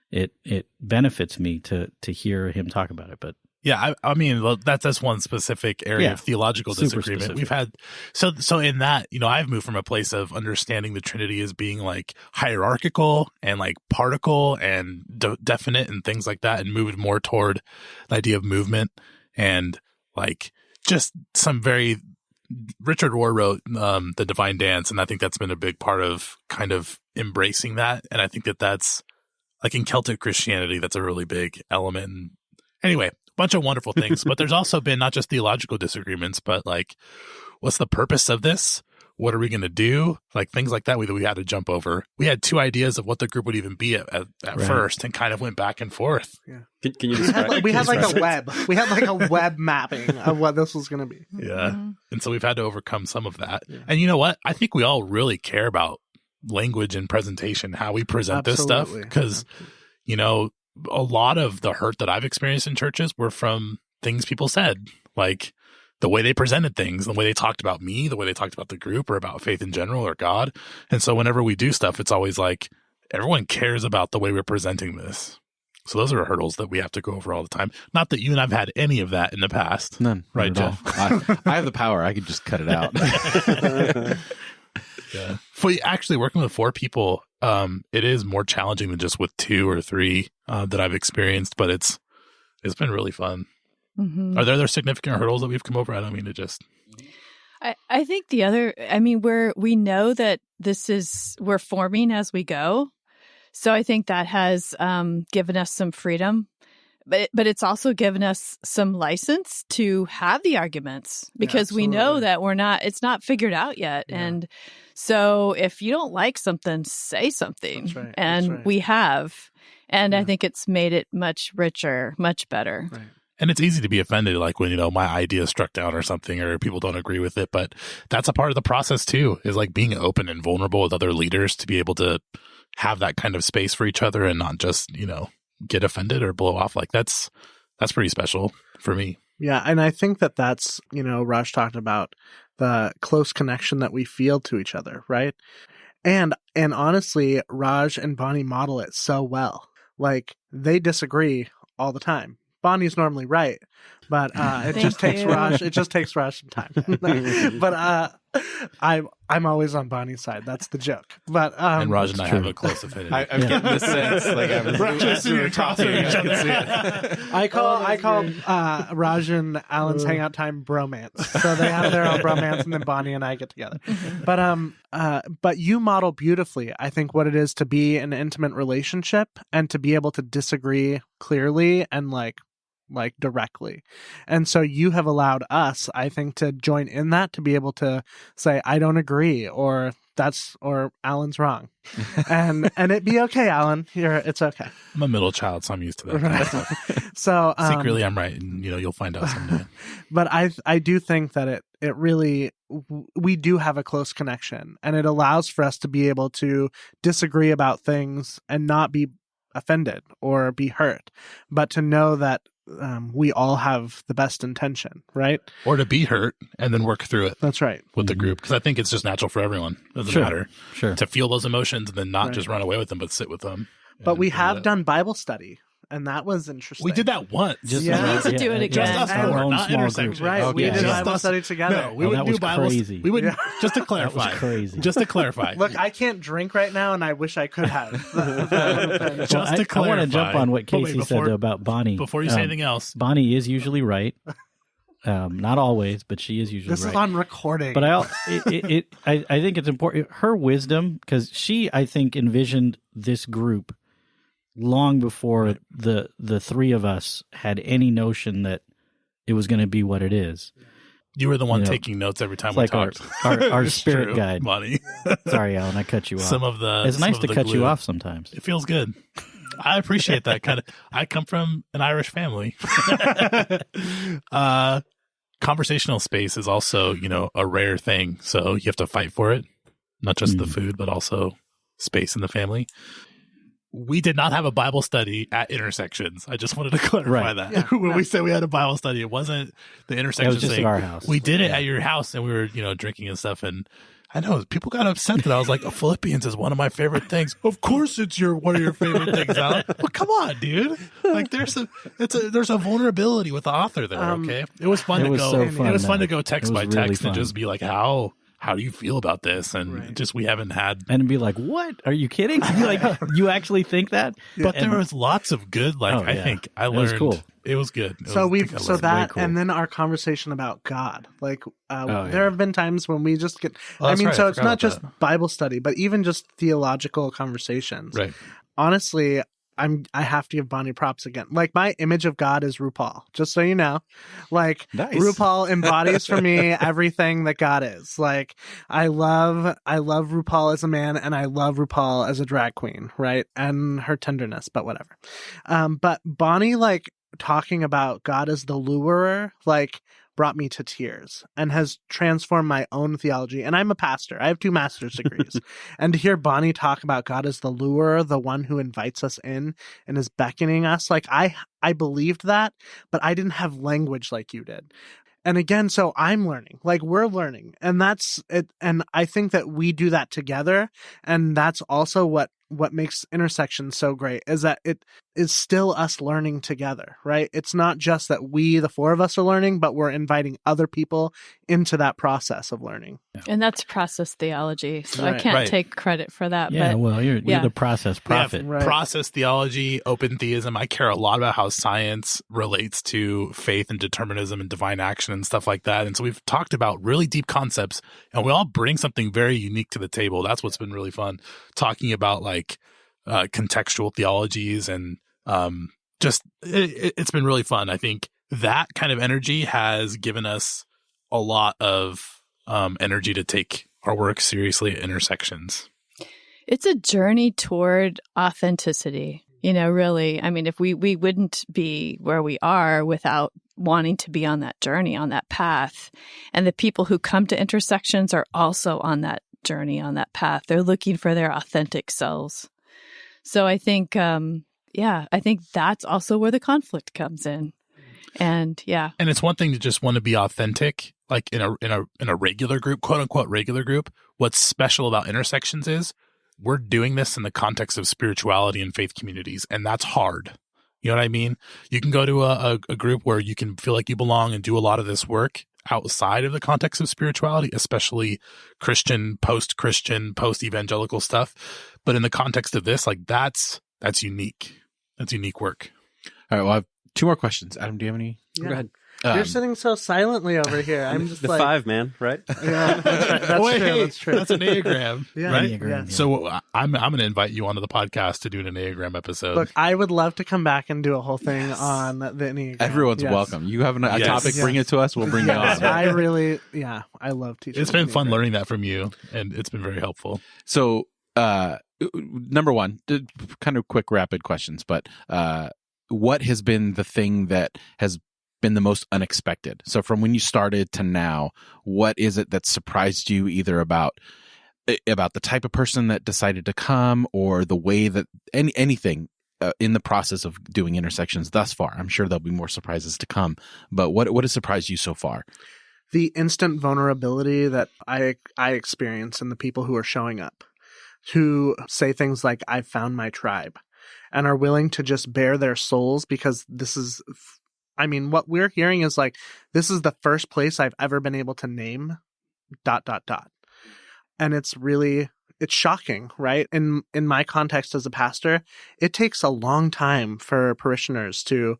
it benefits me to hear him talk about it. But yeah, I mean, that's one specific area of theological disagreement. Specific. We've had so in that, I've moved from a place of understanding the Trinity as being like hierarchical and like particle and definite and things like that, and moved more toward the idea of movement and like just some very. Richard Rohr wrote The Divine Dance, and I think that's been a big part of kind of embracing that. And I think that's like in Celtic Christianity, that's a really big element. And anyway, a bunch of wonderful things. But there's also been not just theological disagreements, but like, what's the purpose of this? What are we going to do? Like things like that we had to jump over. We had two ideas of what the group would even be at right. first, and kind of went back and forth. Yeah. Can you describe? We had like a web. We had like a web mapping of what this was going to be. Yeah. And so we've had to overcome some of that. Yeah. And you know what? I think we all really care about language and presentation, how we present this stuff. Because, a lot of the hurt that I've experienced in churches were from things people said. Like, the way they presented things, the way they talked about me, the way they talked about the group or about faith in general or God. And so whenever we do stuff, it's always like everyone cares about the way we're presenting this. So those are hurdles that we have to go over all the time. Not that you and I've had any of that in the past. None. Right, Jeff? I have the power. I could just cut it out. Yeah. Actually, working with four people, it is more challenging than just with two or three that I've experienced, but it's been really fun. Mm-hmm. Are there significant hurdles that we've come over? I don't mean to just. I think the other, we know that we're forming as we go. So I think that has given us some freedom, but it's also given us some license to have the arguments because we know that it's not figured out yet. Yeah. And so if you don't like something, say something. That's right. And we have. And I think it's made it much richer, much better. Right. And it's easy to be offended, like when, my idea is struck down or something, or people don't agree with it. But that's a part of the process too, is like being open and vulnerable with other leaders to be able to have that kind of space for each other and not just, get offended or blow off. Like that's pretty special for me. Yeah. And I think that's, Raj talked about the close connection that we feel to each other. Right. And honestly, Raj and Bonnie model it so well. Like they disagree all the time. Bonnie's normally right, but it just takes Raj some time. But I'm always on Bonnie's side. That's the joke. But and Raj and I have a close affinity. I'm getting the sense like as we were talking, I could see it. I call Raj and Alan's hangout time bromance. So they have their own bromance, and then Bonnie and I get together. But you model beautifully, I think, what it is to be an intimate relationship and to be able to disagree clearly and like directly. And so you have allowed us, I think, to join in that, to be able to say, I don't agree, or Alan's wrong. and it be okay, Alan. It's okay. I'm a middle child, so I'm used to that kind of stuff. So secretly I'm right, and you'll find out someday. But I do think that it really, we do have a close connection, and it allows for us to be able to disagree about things and not be offended or be hurt, but to know that we all have the best intention, right? Or to be hurt and then work through it. That's right. With the group. Because I think it's just natural for everyone. It doesn't matter. Sure. To feel those emotions and then not just run away with them, but sit with them. But we have done Bible study, and that was interesting. We did that once. We need to do it again. Just us four, not intersection. Right. Okay. We did Bible study together. No, we would do Bible study. We would, just to clarify. That was crazy. Just to clarify. Look, I can't drink right now, and I wish I could have. Just to clarify. I want to jump on what Casey said about Bonnie. Before you say anything else. Bonnie is usually right. Not always, but she is usually This right. is on recording. But I think it's important. Her wisdom, because she, I think, envisioned this group long before the three of us had any notion that it was going to be what it is. You were the one taking notes every time we like talked. Our spirit true, guide. Bonnie. Sorry, Alan, I cut you off. It's some nice of to the cut glue. you off sometimes. It feels good. I appreciate that kind of. I come from an Irish family. Conversational space is also, a rare thing. So you have to fight for it. Not just the food, but also space in the family. We did not have a Bible study at Intersections. I just wanted to clarify that. Yeah. When we said we had a Bible study, it wasn't the Intersections It was just thing. at our house. We did it at your house, and we were, drinking and stuff. And I know people got upset that I was like, Philippians is one of my favorite things. Of course, it's one of your favorite things, Alan. Well, come on, dude. Like, there's a vulnerability with the author there. Okay, it was fun to go. So fun, it was fun to go text by really text fun. and just be like, how do you feel about this? And just we haven't had. And be like, what? Are you kidding? Like, you actually think that? But there was lots of good. I think I learned. It was cool. It was good. And then our conversation about God. There have been times when we just get. So it's not just Bible study, but even just theological conversations. Right. Honestly, I have to give Bonnie props again. Like, my image of God is RuPaul, just so you know. Like, nice. RuPaul embodies for me everything that God is. Like, I love RuPaul as a man, and I love RuPaul as a drag queen, right? And her tenderness, but whatever. But Bonnie, talking about God as the lurer, brought me to tears and has transformed my own theology. And I'm a pastor. I have 2 master's degrees. And to hear Bonnie talk about God as the lurer, the one who invites us in and is beckoning us, I believed that, but I didn't have language like you did. And again, so I'm learning, we're learning, and that's it. And I think that we do that together. And that's also what makes Intersections so great, is that it is still us learning together, right? It's not just that we, the 4 of us, are learning, but we're inviting other people into that process of learning. And that's process theology. So I Right. can't take credit for that. Yeah, but well, you're the process prophet. Right. Process theology, open theism. I care a lot about how science relates to faith and determinism and divine action and stuff like that. And so we've talked about really deep concepts, and we all bring something very unique to the table. That's what's been really fun, talking about contextual theologies, and it's been really fun. I think that kind of energy has given us a lot of energy to take our work seriously at Intersections. It's a journey toward authenticity, really. I mean, if we wouldn't be where we are without wanting to be on that journey, on that path. And the people who come to Intersections are also on that journey, on that path. They're looking for their authentic selves. So I think, I think that's also where the conflict comes in. And and it's one thing to just want to be authentic, like in a regular group, quote unquote regular group. What's special about Intersections is we're doing this in the context of spirituality and faith communities, and that's hard. You know what I mean? You can go to a group where you can feel like you belong and do a lot of this work outside of the context of spirituality, especially Christian, post-evangelical stuff. But in the context of this, that's unique. That's unique work. All right. Well, I have 2 more questions. Adam, do you have any? Yeah. Go ahead. You're sitting so silently over here. I'm just The 5, man, right? Yeah, that's right. That's true. That's an Enneagram, Yeah. right? Enneagram, Yeah. So I'm going to invite you onto the podcast to do an Enneagram episode. Look, I would love to come back and do a whole thing on the Enneagram. Everyone's Yes. welcome. You have a Yes. topic, bring it to us. We'll bring Yes, it on. I really, I love teaching. It's been fun Enneagram. learning that from you, and it's been very helpful. So, number one, kind of quick, rapid questions, but what has been the thing that has been the most unexpected? So from when you started to now, what is it that surprised you, either about the type of person that decided to come, or the way that anything in the process of doing Intersections thus far? I'm sure there'll be more surprises to come, but what has surprised you so far? The instant vulnerability that I experience in the people who are showing up, who say things like, "I've found my tribe," and are willing to just bare their souls, because this is, what we're hearing is this is the first place I've ever been able to name ... And it's shocking, right? In my context as a pastor, it takes a long time for parishioners to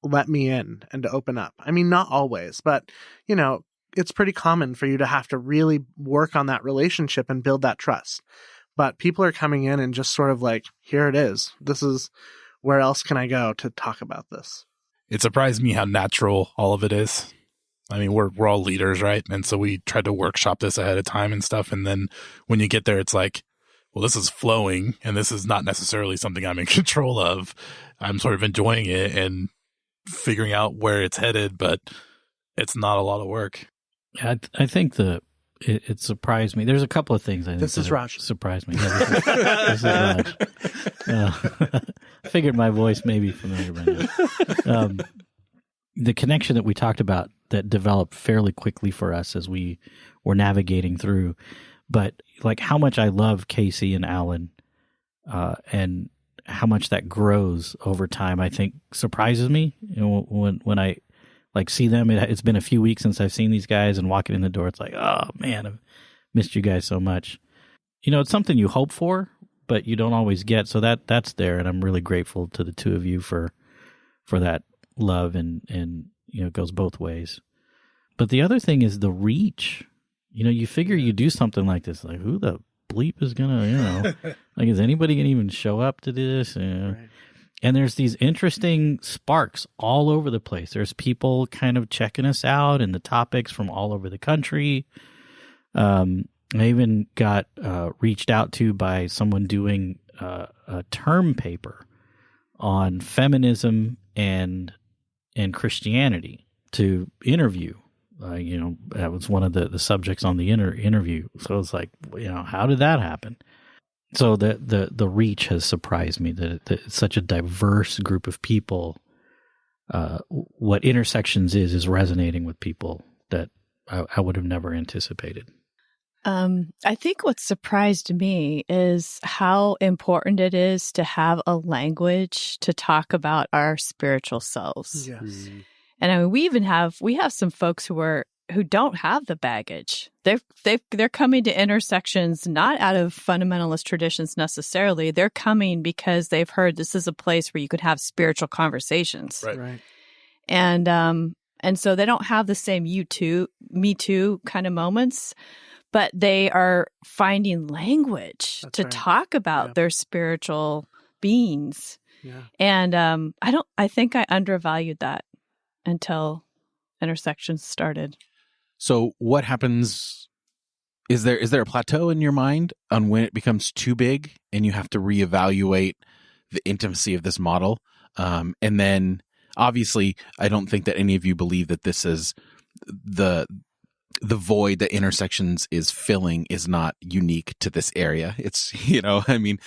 let me in and to open up. I mean, not always, but, you know, it's pretty common for you to have to really work on that relationship and build that trust. But people are coming in and just sort of like, here it is. This is, where else can I go to talk about this? It surprised me how natural all of it is. I mean, we're all leaders, right? And so we tried to workshop this ahead of time and stuff. And then when you get there, it's like, well, this is flowing and this is not necessarily something I'm in control of. I'm sort of enjoying it and figuring out where it's headed, but it's not a lot of work. I think it surprised me. There's a couple of things I think This is Raj. surprised me. Yeah, this is Raj. I figured my voice may be familiar by now. The connection that we talked about that developed fairly quickly for us as we were navigating through, but like how much I love Casey and Alan, and how much that grows over time, I think surprises me. You know, when I like see them, it's been a few weeks since I've seen these guys, and walking in the door, it's like, oh man, I've missed you guys so much. You know, it's something you hope for, but you don't always get. So that's there, and I'm really grateful to the two of you for that love, and you know, it goes both ways. But the other thing is the reach. You know, you figure you do something like this, like who the bleep is gonna, you know, like is anybody gonna even show up to this? Right. And there's these interesting sparks all over the place. There's people kind of checking us out and the topics from all over the country. I even got reached out to by someone doing a term paper on feminism and Christianity to interview. You know, that was one of the subjects on the interview. So it's like, you know, how did that happen? So the reach has surprised me that it's such a diverse group of people. What Intersections is resonating with people that I would have never anticipated. I think what surprised me is how important it is to have a language to talk about our spiritual selves. Yes. Mm-hmm. And I mean, we have some folks who don't have the baggage. They're coming to Intersections not out of fundamentalist traditions necessarily. They're coming because they've heard this is a place where you could have spiritual conversations. Right. And so they don't have the same me too kind of moments, but they are finding language to talk about their spiritual beings. Yeah. And I think I undervalued that until Intersections started. So what happens? Is there a plateau in your mind on when it becomes too big and you have to reevaluate the intimacy of this model? And then obviously, I don't think that any of you believe that this is the void that Intersections is filling is not unique to this area. It's, you know, I mean,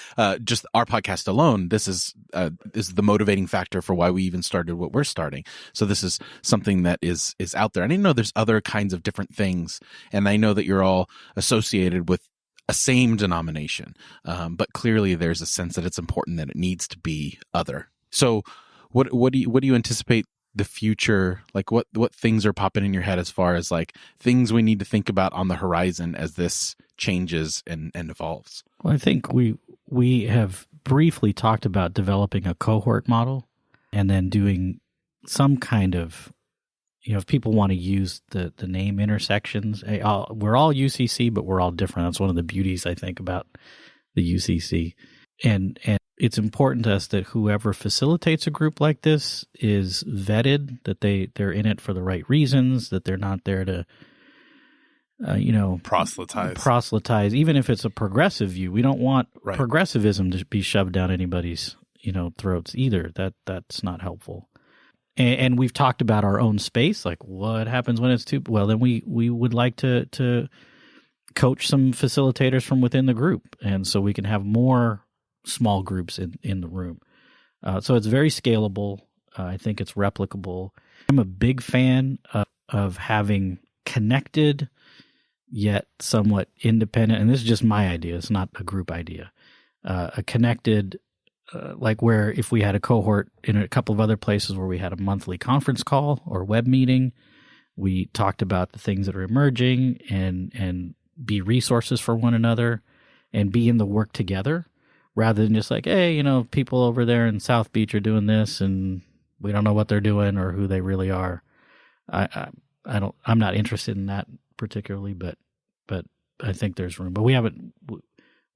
just our podcast alone, this is the motivating factor for why we even started what we're starting. So this is something that is out there. And I know there's other kinds of different things. And I know that you're all associated with a same denomination. But clearly there's a sense that it's important that it needs to be other. So what do you anticipate the future, like what things are popping in your head as far as like things we need to think about on the horizon as this changes and evolves? Well, I think we have briefly talked about developing a cohort model and then doing some kind of, you know, if people want to use the name Intersections, we're all UCC, but we're all different. That's one of the beauties, I think, about the UCC. And it's important to us that whoever facilitates a group like this is vetted, that they're in it for the right reasons, that they're not there to, proselytize. Even if it's a progressive view, we don't want progressivism to be shoved down anybody's, you know, throats either. That's not helpful. And we've talked about our own space, like what happens when it's too well. Then we would like to coach some facilitators from within the group, and so we can have more small groups in the room. So it's very scalable. I think it's replicable. I'm a big fan of having connected yet somewhat independent, and this is just my idea. It's not a group idea. A connected, like where if we had a cohort in a couple of other places where we had a monthly conference call or web meeting, we talked about the things that are emerging and be resources for one another and be in the work together, rather than just like, hey, you know, people over there in South Beach are doing this and we don't know what they're doing or who they really are. I'm not interested in that particularly, but I think there's room. But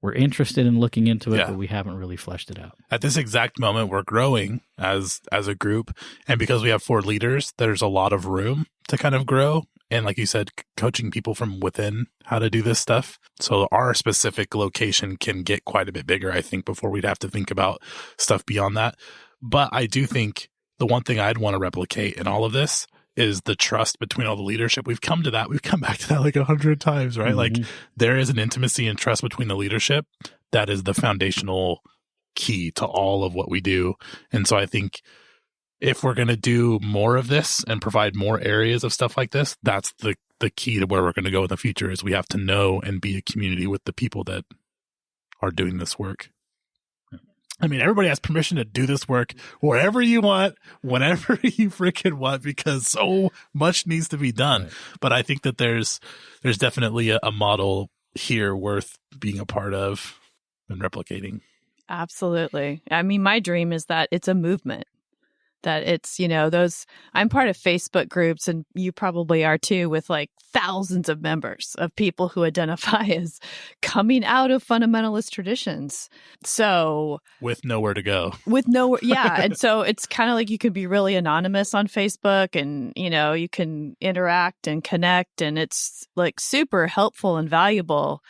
we're interested in looking into it, but we haven't really fleshed it out. At this exact moment, we're growing as a group. And because we have 4 leaders, there's a lot of room to kind of grow. And like you said, coaching people from within how to do this stuff. So our specific location can get quite a bit bigger, I think, before we'd have to think about stuff beyond that. But I do think the one thing I'd want to replicate in all of this is the trust between all the leadership. We've come to that. We've come back to that like 100 times, right? Mm-hmm. Like there is an intimacy and trust between the leadership that is the foundational key to all of what we do. And so I think if we're going to do more of this and provide more areas of stuff like this, that's the key to where we're going to go in the future is we have to know and be a community with the people that are doing this work. I mean, everybody has permission to do this work wherever you want, whenever you freaking want, because so much needs to be done. Right. But I think that there's definitely a model here worth being a part of and replicating. Absolutely. I mean, my dream is that it's a movement. That it's, I'm part of Facebook groups, and you probably are too, with like thousands of members of people who identify as coming out of fundamentalist traditions. So with nowhere to go. Yeah. And so it's kind of like you can be really anonymous on Facebook and, you can interact and connect, and it's like super helpful and valuable.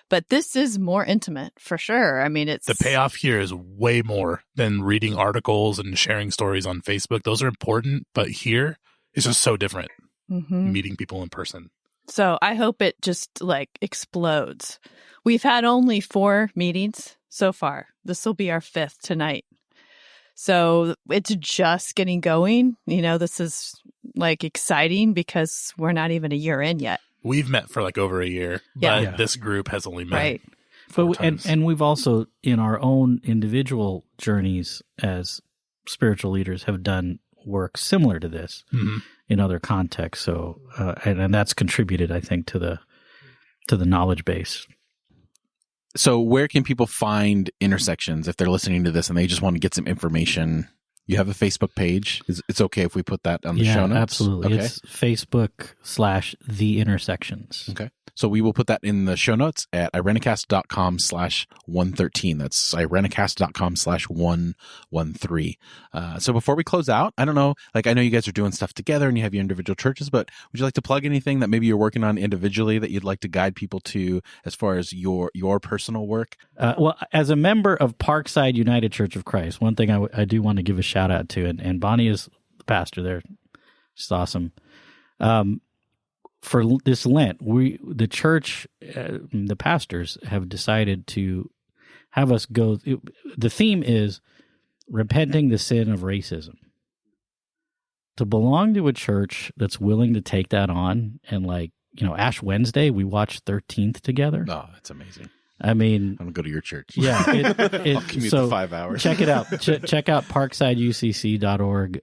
But this is more intimate for sure. I mean, the payoff here is way more than reading articles and sharing stories on Facebook. Those are important, but here it's just so different. Mm-hmm. Meeting people in person. So I hope it just like explodes. We've had only 4 meetings so far. This will be our 5th tonight. So it's just getting going. This is like exciting because we're not even a year in yet. We've met for like over a year, but this group has only met 4 times. And we've also, in our own individual journeys as spiritual leaders, have done work similar to this in other contexts. So, and that's contributed, I think, to the knowledge base. So where can people find Intersections if they're listening to this and they just want to get some information? You have a Facebook page. It's okay if we put that on the show notes? Yeah, absolutely. Okay. It's Facebook/The Intersections. Okay. So we will put that in the show notes at IRENCAST.com/113. That's IRENCAST.com/113. So before we close out, I don't know, I know you guys are doing stuff together and you have your individual churches, but would you like to plug anything that maybe you're working on individually that you'd like to guide people to as far as your personal work? Well, as a member of Parkside United Church of Christ, one thing I do want to give a shout out to, and Bonnie is the pastor there. She's awesome. For this Lent, the church, the pastors have decided to have us go. The theme is repenting the sin of racism. To belong to a church that's willing to take that on, and Ash Wednesday, we watched 13th together. Oh, that's amazing. I mean, I'm gonna go to your church. Yeah, I'll commute the 5 hours. Check it out. Check out parksideucc.org.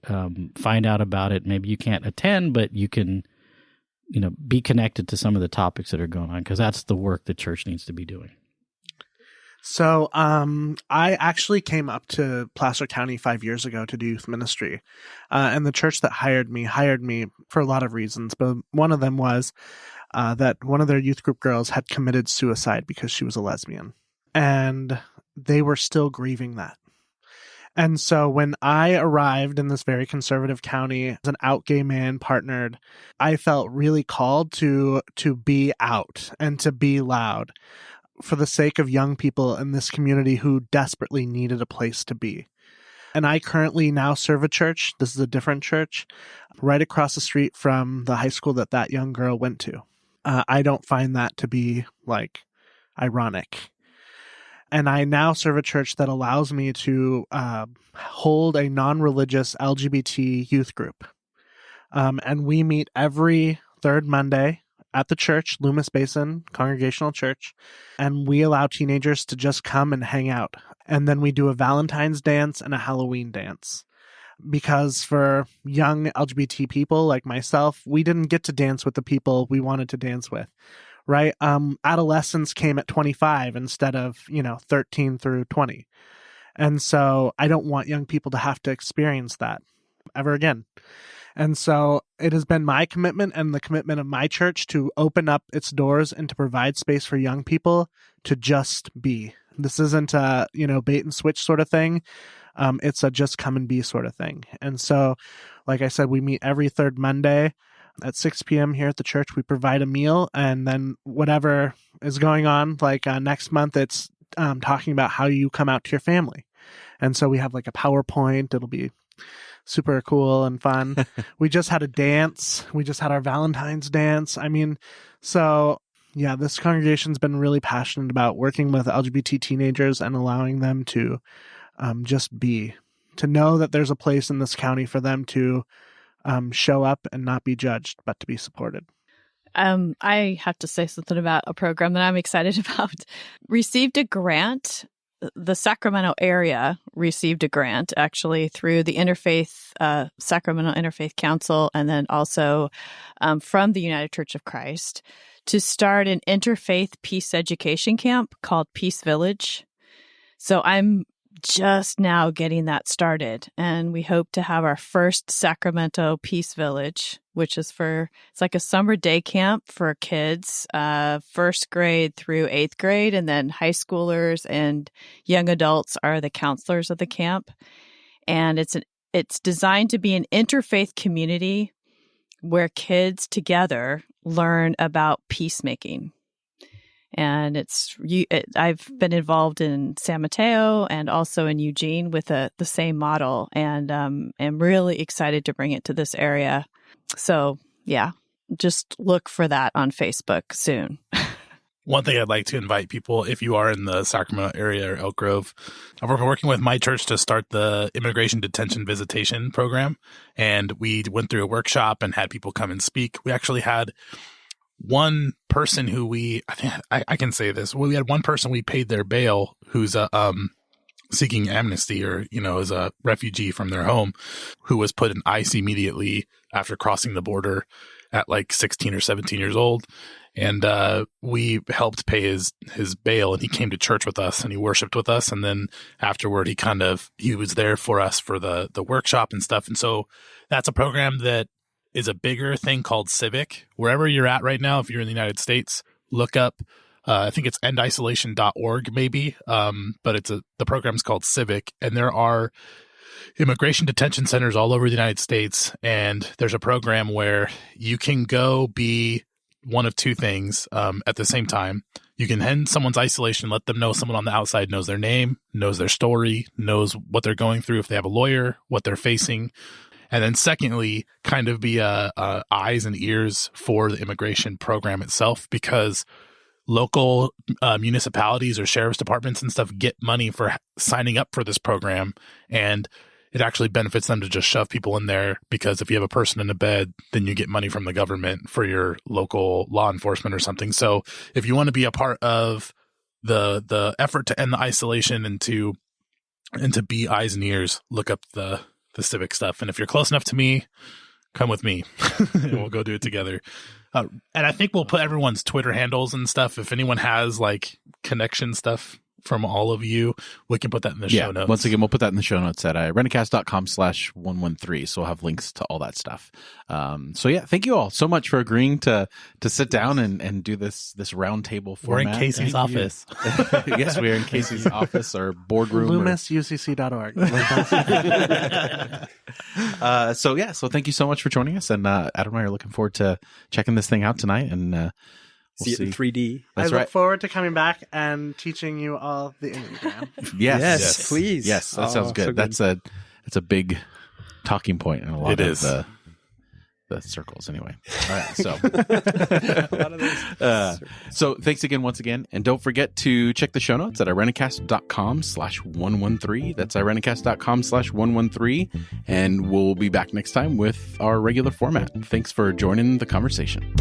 Find out about it. Maybe you can't attend, but you can, be connected to some of the topics that are going on, because that's the work the church needs to be doing. So, I actually came up to Placer County 5 years ago to do youth ministry, and the church that hired me for a lot of reasons, but one of them was that one of their youth group girls had committed suicide because she was a lesbian, and they were still grieving that. And so when I arrived in this very conservative county as an out gay man partnered, I felt really called to be out and to be loud for the sake of young people in this community who desperately needed a place to be. And I currently now serve a church. This is a different church right across the street from the high school that young girl went to. I don't find that to be ironic. And I now serve a church that allows me to hold a non-religious LGBT youth group. And we meet every third Monday at the church, Loomis Basin Congregational Church. And we allow teenagers to just come and hang out. And then we do a Valentine's dance and a Halloween dance. Because for young LGBT people like myself, we didn't get to dance with the people we wanted to dance with. Right? Adolescence came at 25 instead of, 13 through 20. And so I don't want young people to have to experience that. ever again. And so it has been my commitment and the commitment of my church to open up its doors and to provide space for young people to just be. This isn't a, bait and switch sort of thing. It's a just come and be sort of thing. And so, like I said, we meet every third Monday at 6 p.m. here at the church. We provide a meal, and then whatever is going on, like next month, it's talking about how you come out to your family. And so we have like a PowerPoint. It'll be super cool and fun. We just had a dance. We just had our Valentine's dance. So yeah, this congregation's been really passionate about working with LGBT teenagers and allowing them to just be, to know that there's a place in this county for them to show up and not be judged, but to be supported. I have to say something about a program that I'm excited about. Received a grant. The Sacramento area received a grant actually through the Sacramento Interfaith Council, and then also from the United Church of Christ, to start an interfaith peace education camp called Peace Village. So I'm just now getting that started, and we hope to have our first Sacramento Peace Village, which is it's like a summer day camp for kids, first grade through 8th grade, and then high schoolers and young adults are the counselors of the camp. And it's designed to be an interfaith community where kids together learn about peacemaking. And I've been involved in San Mateo and also in Eugene with the same model, and am really excited to bring it to this area. So yeah, just look for that on Facebook soon. One thing I'd like to invite people, if you are in the Sacramento area or Elk Grove, I've been working with my church to start the Immigration Detention Visitation Program, and we went through a workshop and had people come and speak. We actually had one person who I can say this. We had one person we paid their bail who's seeking amnesty or, is a refugee from their home, who was put in ICE immediately after crossing the border at like 16 or 17 years old. And we helped pay his bail, and he came to church with us and he worshiped with us. And then afterward, he was there for us for the workshop and stuff. And so that's a program that is a bigger thing called Civic. Wherever you're at right now, if you're in the United States, look up, I think it's endisolation.org maybe, but the program's called Civic, and there are immigration detention centers all over the United States, and there's a program where you can go be one of two things at the same time. You can end someone's isolation, let them know someone on the outside knows their name, knows their story, knows what they're going through, if they have a lawyer, what they're facing. And then secondly, kind of be eyes and ears for the immigration program itself, because local municipalities or sheriff's departments and stuff get money for signing up for this program. And it actually benefits them to just shove people in there, because if you have a person in a bed, then you get money from the government for your local law enforcement or something. So if you want to be a part of the effort to end the isolation and to be eyes and ears, look up the Civic stuff. And if you're close enough to me, come with me and we'll go do it together. And I think we'll put everyone's Twitter handles and stuff. If anyone has like connection stuff from all of you, we can put that in the show notes. Once again, we'll put that in the show notes at IRENCAST.com/113. So we'll have links to all that stuff. So yeah, thank you all so much for agreeing to sit down and do this roundtable format. We're in Casey's office. Yes, we are in Casey's office or boardroom. LoomisUCC.org. So thank you so much for joining us. And Adam and I are looking forward to checking this thing out tonight. And see it in 3D. I look forward to coming back and teaching you all the Enneagram. Yes, please. Yes, that sounds good. So that's a big talking point in a lot of the circles. Anyway, all right. So, a lot of those so thanks again, once again, and don't forget to check the show notes at IRENCAST.com/113. That's IRENCAST.com/113, and we'll be back next time with our regular format. Thanks for joining the conversation.